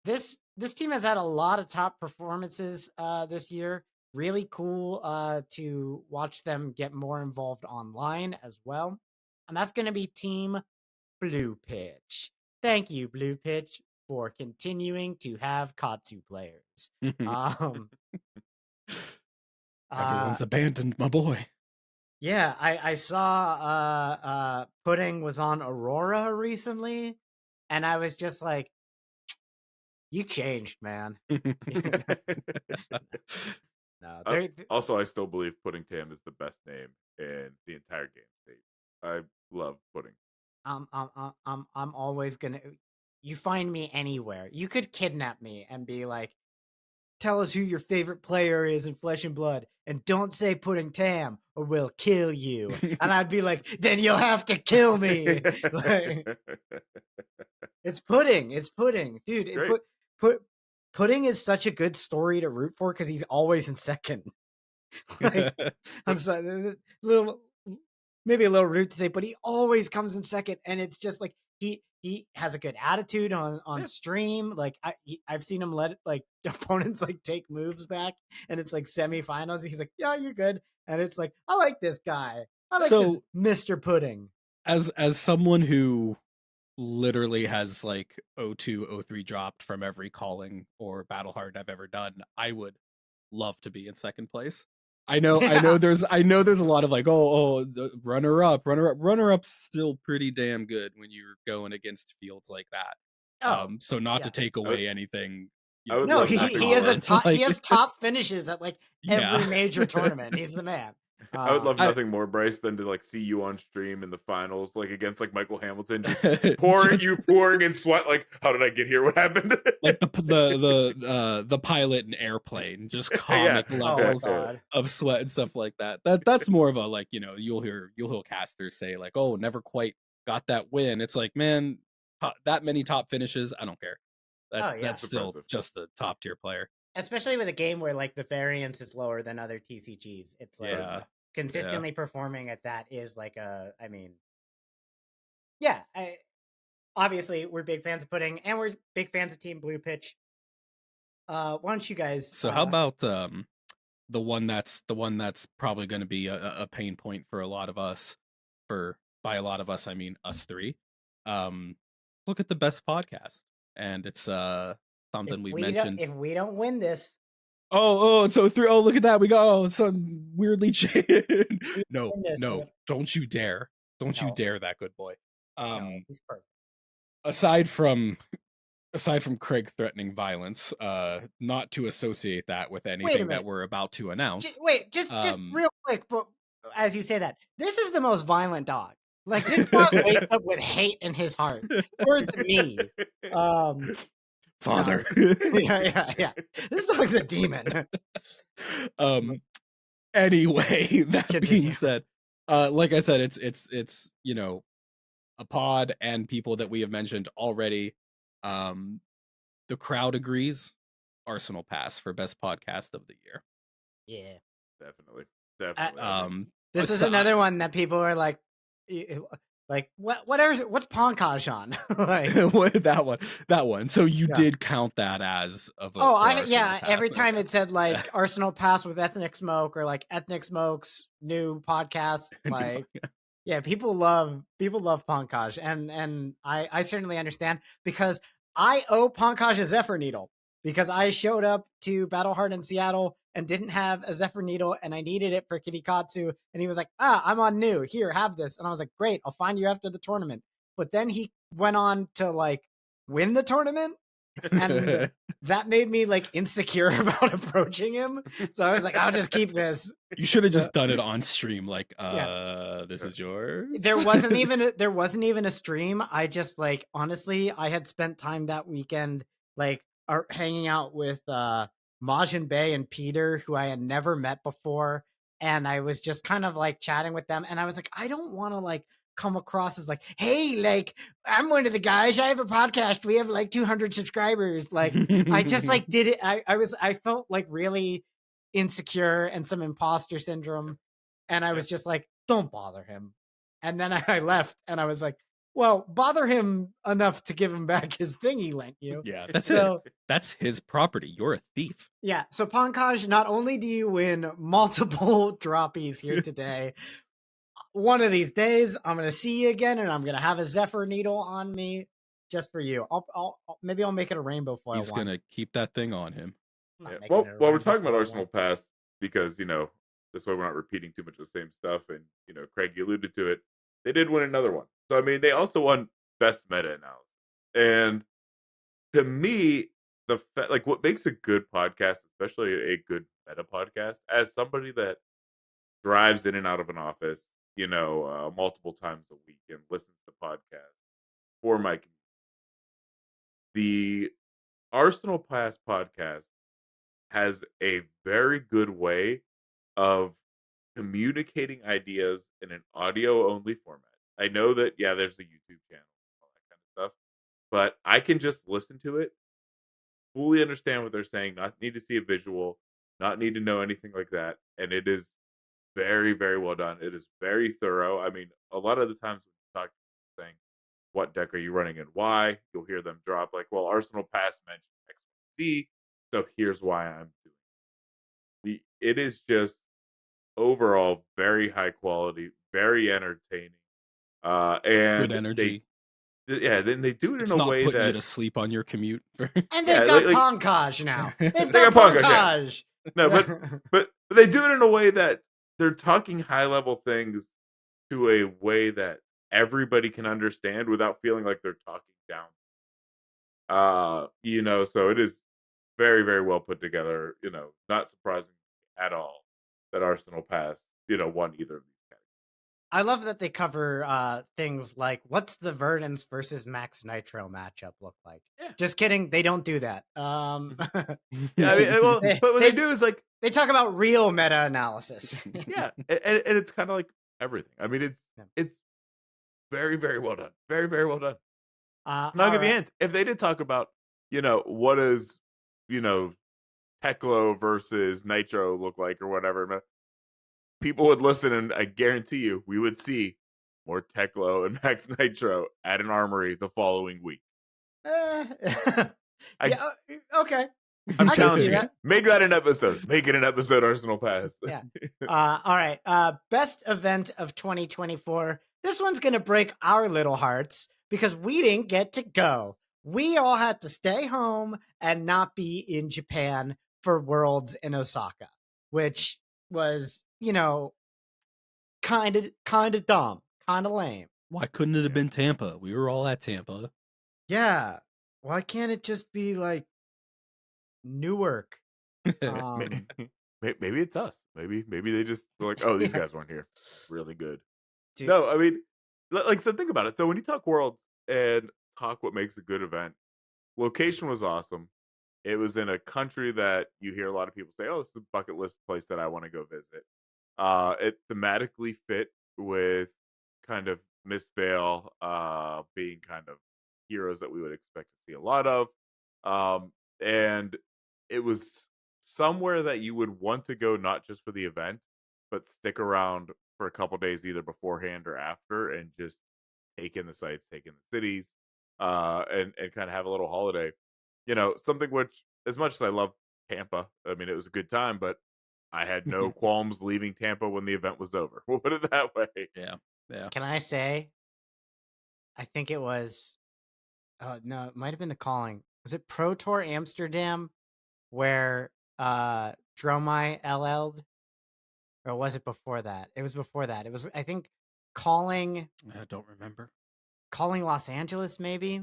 This team has had a lot of top performances this year. Really cool to watch them get more involved online as well. And that's going to be Team Blue Pitch. Thank you, Blue Pitch, for continuing to have Katsu players. Um, uh, Everyone's abandoned my boy. yeah, I saw Pudding was on Aurora recently, and I was just like, you changed, man. No, Also, I still believe Pudding Tam is the best name in the entire game state. I love Pudding. I'm always gonna. You find me anywhere. You could kidnap me and be like, "Tell us who your favorite player is in Flesh and Blood, and don't say Pudding Tam, or we'll kill you." And I'd be like, "Then you'll have to kill me." Like, it's Pudding. It's Pudding, dude. Great. Pudding is such a good story to root for because he's always in second. Like, I'm sorry, little maybe a little rude to say, but he always comes in second, and it's just like he has a good attitude on Yeah. stream. Like I've seen him let like opponents like take moves back, and it's like semifinals. He's like, "Yeah, you're good," and it's like, I like this guy. I like this So Mr. Pudding. as someone who literally has like 02, 03 dropped from every calling or battle hard I've ever done, I would love to be in second place. I know Yeah. there's a lot of like, the runner up's still pretty damn good when you're going against fields like that. Oh, So not to yeah. take I would, away anything, I would No, love he nothing he has more. a it's top. He like has top finishes at like every yeah. major tournament. He's the man. I would love I nothing more, Brice, than to like see you on stream in the finals, like against like Michael Hamilton, just pouring in sweat. Like, how did I get here? What happened? like the pilot and airplane, just Yeah. comic Oh my levels god. of sweat and stuff like that. That's more of a like, you'll hear casters say like, oh, never quite got that win. It's like, man, that many top finishes, I don't care. Oh That's yeah. It's still impressive. just the top tier player. Especially with a game where like the variance is lower than other TCGs. It's like Yeah. consistently performing at that is like I mean, yeah, obviously we're big fans of Pudding and we're big fans of Team Blue Pitch. Why don't you guys So how about the one that's probably going to be a pain point for a lot of us, by a lot of us I mean us three. Look at the best podcast, and it's something we've mentioned. if we don't win this, So through, look at that, we got some weirdly changed. we No, don't win this, dude. don't you dare No. dare that good boy. No, Um, he's perfect. aside from Craig threatening violence, not to associate that with Wait a anything that minute. we're about to announce. Wait, just Um, real quick, but as you say that, this is the most violent dog. Like this dog wakes up with hate in his heart towards me. Um, Father. no, yeah. This dog's a demon. um. Anyway, that being Continue. said, like I said, it's a pod and people that we have mentioned already. Um, the crowd agrees. Arsenal Pass for best podcast of the year. Yeah. Definitely. Definitely. I mean, This is another one that people are like what's Ponkaj on? Like that one. So you Yeah. did count that as a vote for Arsenal Pass. Every time Okay. it said like Arsenal Pass with Ethnic Smoke or like Ethnic Smoke's new podcast, like yeah, people love Pankaj, and I certainly understand because I owe Pankaj a Zephyr needle because I showed up to Battlehard in Seattle and didn't have a Zephyr needle and I needed it for Kirikatsu, and he was like, I'm on new, here, have this, and I was like, great, I'll find you after the tournament. But then he went on to like win the tournament, and that made me like insecure about approaching him. So I was like, I'll just keep this. You should have just done it on stream, like, Yeah. this is yours. There wasn't even a stream. I just like honestly, I had spent time that weekend like hanging out with Majin Bay and Peter, who I had never met before, and I was just kind of like chatting with them, and I was like, I don't want to like come across as like, hey, like I'm one of the guys. I have a podcast. We have like 200 subscribers. Like I just like did it. I felt like really insecure and some imposter syndrome, and I was just like, don't bother him. And then I left, and I was like, well, bother him enough to give him back his thing he lent you. Yeah, that's So that's his property. You're a thief. yeah, so Pankaj, not only do you win multiple droppies here today, one of these days I'm gonna see you again, and I'm gonna have a Zephyr needle on me just for you. Maybe I'll make it a rainbow foil. He's one. gonna keep that thing on him. Yeah. Well, we're talking about Arsenal one. Pass because this way we're not repeating too much of the same stuff, and Craig, you alluded to it. They did win another one, so I mean, they also won best meta analysis. And to me, like what makes a good podcast, especially a good meta podcast, as somebody that drives in and out of an office, multiple times a week and listens to podcasts for my community, the Arsenal Pass podcast has a very good way of communicating ideas in an audio only format. I know that there's a YouTube channel, all that kind of stuff, but I can just listen to it, fully understand what they're saying, not need to see a visual, not need to know anything like that, and it is very, very well done. It is very thorough. I mean, a lot of the times when you talk to saying, what deck are you running and why, you'll hear them drop like, well, Arsenal Pass mentioned X, Y, Z, so here's why I'm doing it. It is just overall very high quality, very entertaining, and Good energy. then they do it It's in a not way putting you that to sleep on your commute. And they've got Pankaj now. They've got Pankaj. No, but they do it in a way that they're talking high level things to a way that everybody can understand without feeling like they're talking down. So it is very, very well put together. Not surprising at all that Arsenal Pass, won either of these categories. I love that they cover things like what's the Verdance versus Max Nitro matchup look like. Yeah. Just kidding, they don't do that. Yeah, I mean, well, but what they do is like they talk about real meta analysis. Yeah, and it's kind of like everything. I mean, it's very, very well done. Very, very well done. And I'll give you a hint. If they did talk about, what does, Teklo versus Nitro look like or whatever, people would listen, and I guarantee you, we would see more Teklo and Max Nitro at an armory the following week. Yeah, okay. I'm challenging you. Make that an episode. Make it an episode, Arsenal Pass. Yeah. All right. Best event of 2024. This one's going to break our little hearts because we didn't get to go. We all had to stay home and not be in Japan for Worlds in Osaka, which was, kind of dumb, kind of lame. Why couldn't it have Yeah. been Tampa? We were all at Tampa. Yeah. Why can't it just be like Newark? May- Um, Maybe it's us. Maybe they just were like, oh, these yeah, guys weren't here. Really good. dude. No, I mean, like, so think about it. So when you talk worlds and talk what makes a good event, location was awesome. It was in a country that you hear a lot of people say, "Oh, this is a bucket list place that I want to go visit." It thematically fit with kind of Miss Vale being kind of heroes that we would expect to see a lot of, and it was somewhere that you would want to go not just for the event, but stick around for a couple days either beforehand or after, and just take in the sights, take in the cities, and kind of have a little holiday. Something which, as much as I love Tampa, I mean, it was a good time, but I had no qualms leaving Tampa when the event was over. We'll put it that way. Yeah, yeah. Can I say? I think it was. No, it might have been the calling. Was it Pro Tour Amsterdam where Dromai LL'd? Or was it before that? It was before that. It was, I think, calling I don't remember. Los Angeles, maybe.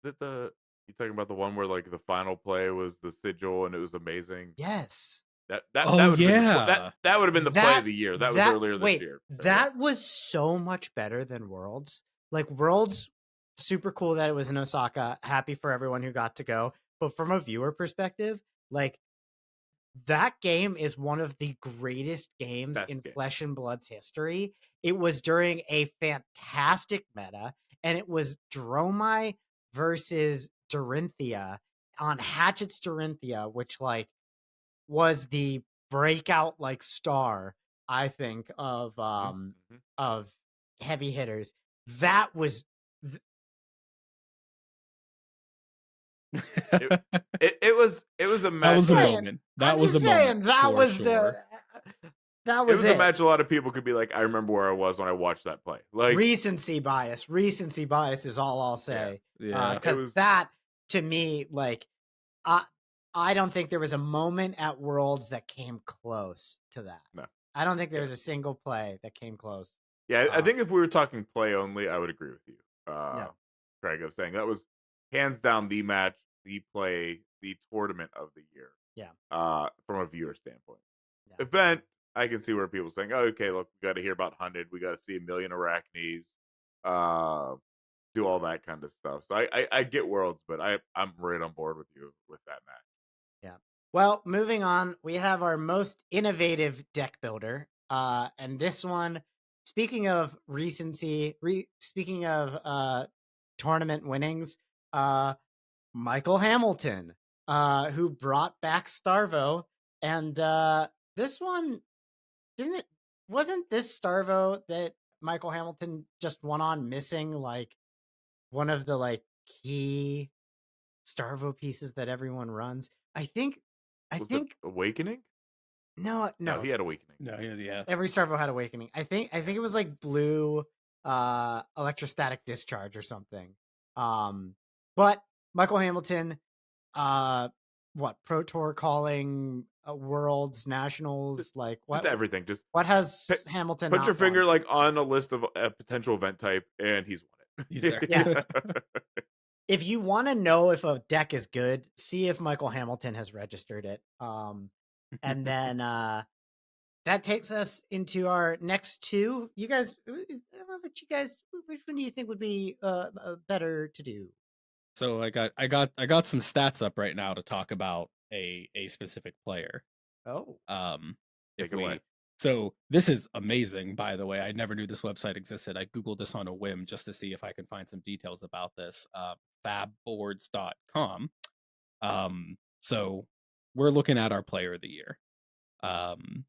Is it you talking about the one where like the final play was the sigil and it was amazing? Yes. That Oh would have been yeah. that would have been the play of the year. That was earlier this Wait, year. But yeah. that was so much better than Worlds. Like Worlds, super cool that it was in Osaka. Happy for everyone who got to go. But from a viewer perspective, like that game is one of the greatest games Best in game. Flesh and Blood's history. It was during a fantastic meta, and it was Dromai versus Dorinthia on Hatchet's Dorinthia, which like was the breakout like star, I think, Mhm, mhm. of heavy hitters. That was It, it was a That match was a that moment. I'm That was just a moment saying that for was the sure. that it was was a it. match a lot of people could be like, I remember where I was when I watched that play. Like, Recency bias. Recency bias is all I'll yeah, say. Yeah. it Because was that to me, like, I I don't think there was a moment at Worlds that came close to that. no, I don't think there yeah, was a single play that came close. yeah. I Um, think if we were talking play only, I would agree with you, no, Craig. Of saying that was hands down the match, the play, the tournament of the year, yeah, from a viewer standpoint. yeah. Event, I can see where people are saying, "Oh, okay, look, we got to hear about 100. We got to see a million arachnes, uh, do all that kind of stuff." So I get worlds, but I'm right on board with you with that match. Yeah. Well, moving on, we have our most innovative deck builder. And this one, speaking of recency, speaking of tournament winnings, uh, Michael Hamilton, who brought back Starvo. And this one didn't wasn't this Starvo that Michael Hamilton just won on missing like one of the like key Starvo pieces that everyone runs. I Was it think Awakening? no, No, no. he had Awakening. No, yeah. Every Starvo had Awakening. I think it was like blue electrostatic discharge or something. But Michael Hamilton, uh what Pro Tour calling worlds, nationals, like Just everything. Just what pi- has Hamilton put your not won? finger like on a list of a potential event type, and he's won He's there. Yeah. it. If you want to know if a deck is good, see if Michael Hamilton has registered it. And then that takes us into our next two. You guys, which one do you think would be better to do? So I got some stats up right now to talk about a specific player. Oh, If Take it away. we so this is amazing, by the way. I never knew this website existed. I googled this on a whim just to see if I can find some details about this. Fabboards.com. So we're looking at our player of the year. Um,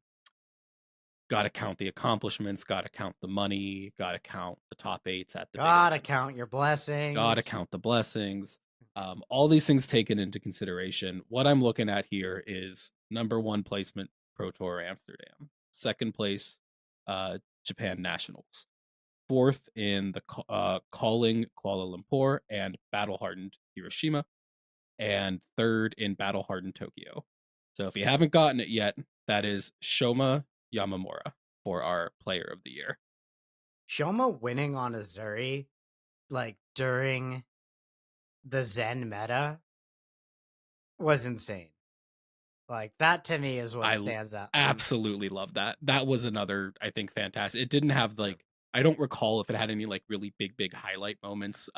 got to count the accomplishments, got to count the money, got to count the top eights at the big gotta events. count your blessings. Got to count the blessings. All these things taken into consideration. What I'm looking at here is number one placement Pro Tour Amsterdam, second place Japan Nationals, fourth in the Calling Kuala Lumpur and Battle Hardened Hiroshima, and third in Battle Hardened Tokyo. So if you haven't gotten it yet, that is Shoma Yamamura for our player of the year. Shoma winning on Azuri, like during the Zen meta, was insane. Like that to me is what I stands out. absolutely love that. That was another, I think, fantastic. It didn't have like, I don't recall if it had any like really big highlight moments,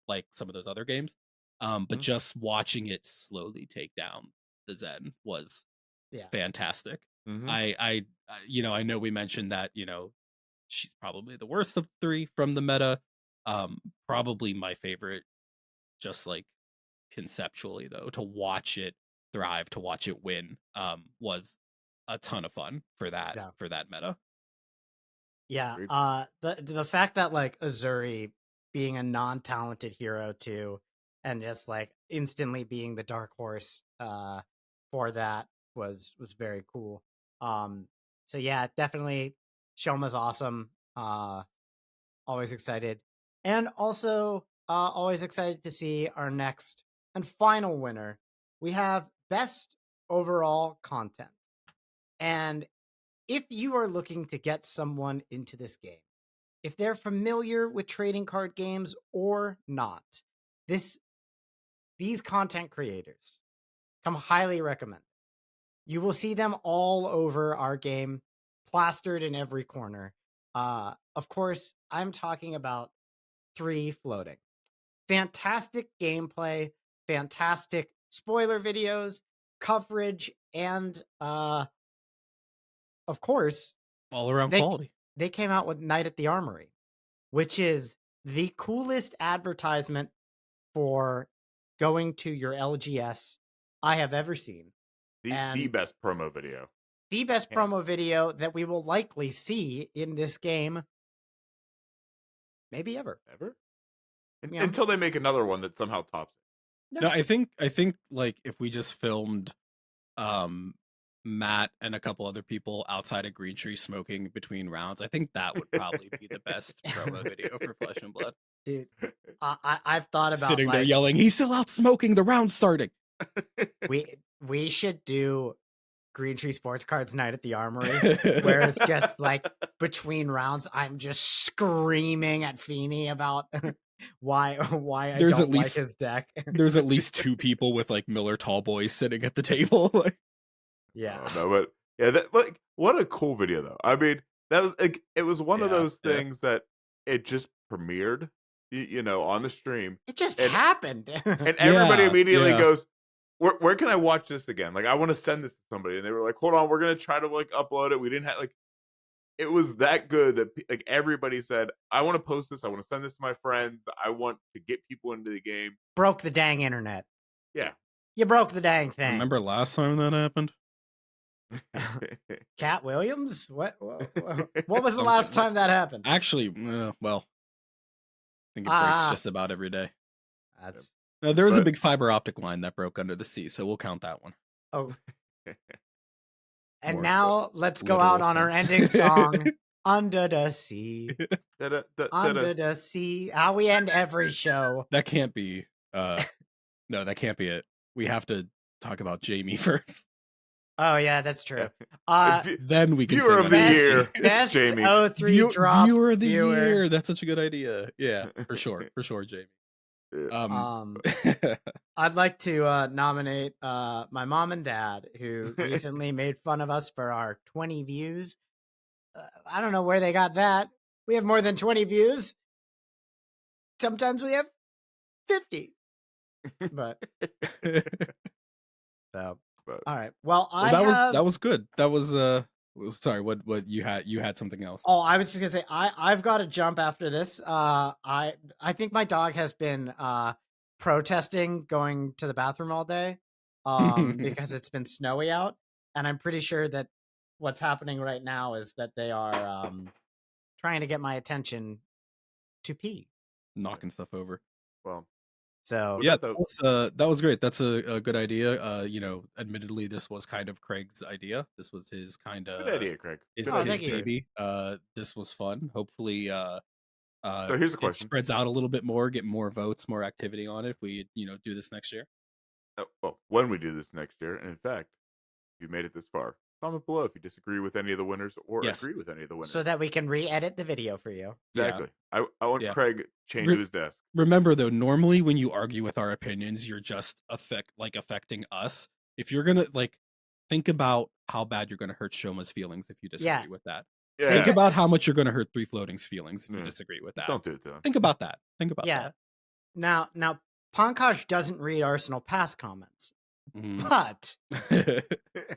like some of those other games. But Mhm. just watching it slowly take down the Zen was Yeah. fantastic. Mhm. I know we mentioned that, she's probably the worst of the three from the meta. Probably my favorite, just like conceptually though, to watch it thrive, to watch it win, was a ton of fun Yeah. for that meta. Yeah. Agreed. The fact that like Azuri being a non-talented hero too, and just like instantly being the dark horse for that was very cool. So yeah, definitely Shoma's awesome. Always excited. And also always excited to see our next and final winner. We have best overall content. And if you are looking to get someone into this game, if they're familiar with trading card games or not, this these content creators come highly recommended. You will see them all over our game, plastered in every corner. Of course, I'm talking about 3 floating. Fantastic gameplay, fantastic spoiler videos, coverage, and of course, All around they quality. they came out with Night at the Armory, which is the coolest advertisement for going to your LGS I have ever seen, The and best promo video. the best Yeah. promo video that we will likely see in this game, maybe ever. Ever? Yeah. Until they make another one that somehow tops it. No, I think like if we just filmed um Matt and a couple other people outside of Green Tree smoking between rounds, I think that would probably be the best promo video for Flesh and Blood. Dude, I've thought about Sitting there like yelling, "He's still out smoking, the round's starting." we should do Green Tree Sports Cards Night at the Armory, where it's just like between rounds, I'm just screaming at Feeney about why I There's at don't like least his deck. there's at least 2 people with like Miller Tall Boys sitting at the table. Like, Yeah. Oh, no, but yeah, that like what a cool video though. I mean, that was like it was one of yeah, those yeah. things that it just premiered, on the stream, It just and happened. everybody Yeah, immediately yeah. goes, where can I watch this again? Like I want to send this to somebody, and they were like, hold on, we're gonna try to like upload it. We didn't have like it was that good that like everybody said, I want to post this. I want to send this to my friends. I want to get people into the game. Broke the dang internet. Yeah. You broke the dang thing. Remember last time that happened? Cat Williams? What was the last time that happened? Actually, well, I think it breaks just about every day. That's No, there was a But- big fiber optic line that broke under the sea, so we'll count that one. oh. And More now let's go literal out on our sense. ending song, Under the Sea. Da-da-da-da-da. Under the Sea. How we end every show. That can't be. No, that can't be it. We have to talk about Jamie first. Oh yeah, that's true. Then we can Viewer sing of the Under year, Sea. it's Best Jamie. O3 drop Viewer of the viewer. year. That's such a good idea. Yeah, for sure, Jamie. I'd like to nominate my mom and dad, who recently made fun of us for our 20 views. I don't know where they got that. We have more than 20 views. Sometimes we have 50. But so all right. Well, that was good. That was sorry, what you had something else. Oh, I was just gonna say I've got to jump after this. I think my dog has been protesting going to the bathroom all day because it's been snowy out, and I'm pretty sure that what's happening right now is that they are trying to get my attention to pee. Knocking stuff over. Well, So yeah, that that was great. That's a good idea. Admittedly, this was kind of Craig's idea. This was his kind good of idea, Craig. his Good idea. thank you. baby. This was fun. Hopefully, So here's a it question. spreads out a little bit more, get more votes, more activity on it. If we do this next year. Well, when we do this next year, and in fact, if you made it this far, Comment below if you disagree with any of the winners or Yes. agree with any of the winners. So that we can re-edit the video for you. Yeah. Exactly. I want Yeah. Craig chained to his desk. Remember though, normally when you argue with our opinions, you're just affecting us. If you're gonna think about how bad you're gonna hurt Shoma's feelings if you disagree with that. Yeah. Think about how much you're gonna hurt Three Floating's feelings if you Yeah. disagree with that. Don't do it to him. Think about that. Think about Yeah. Now, Pankaj doesn't read Arsenal Pass comments, that. but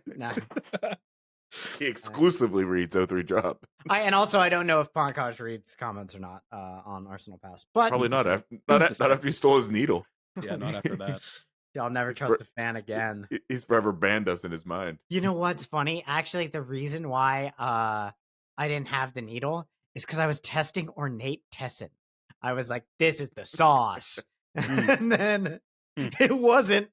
no. He exclusively reads O3 Drop. And also I don't know if Pankaj reads comments or not on Arsenal Pass, but Probably not. Not After he stole his needle. Yeah, not after that. I'll never trust a fan again. He's forever banned us in his mind. You know what's funny? Actually, the reason why I didn't have the needle is because I was testing Ornate Tessin. I was like, this is the sauce. And then it wasn't.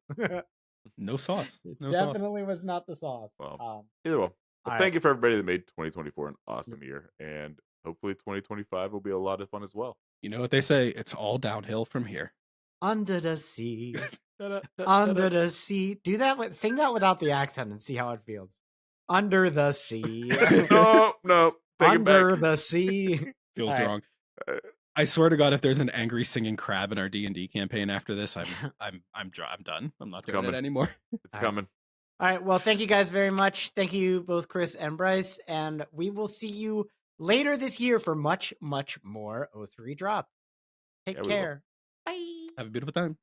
No sauce. No Definitely was not the sauce. Well, either way. Well, thank you for everybody that made 2024 an awesome year. And hopefully 2025 will be a lot of fun as well. You know what they say? It's all downhill from here. Under the sea. Under the sea. Do that. Sing that without the accent and see how it feels. Under the sea. No. Take Under it back. the sea. Feels All right. wrong. I swear to God, if there's an angry singing crab in our D&D campaign after this, I'm done. I'm not doing it anymore. It's coming. All right. Well, thank you guys very much. Thank you both, Chris and Brice, and we will see you later this year for much, much more O3 Drop. Take care. Bye. Have a beautiful time.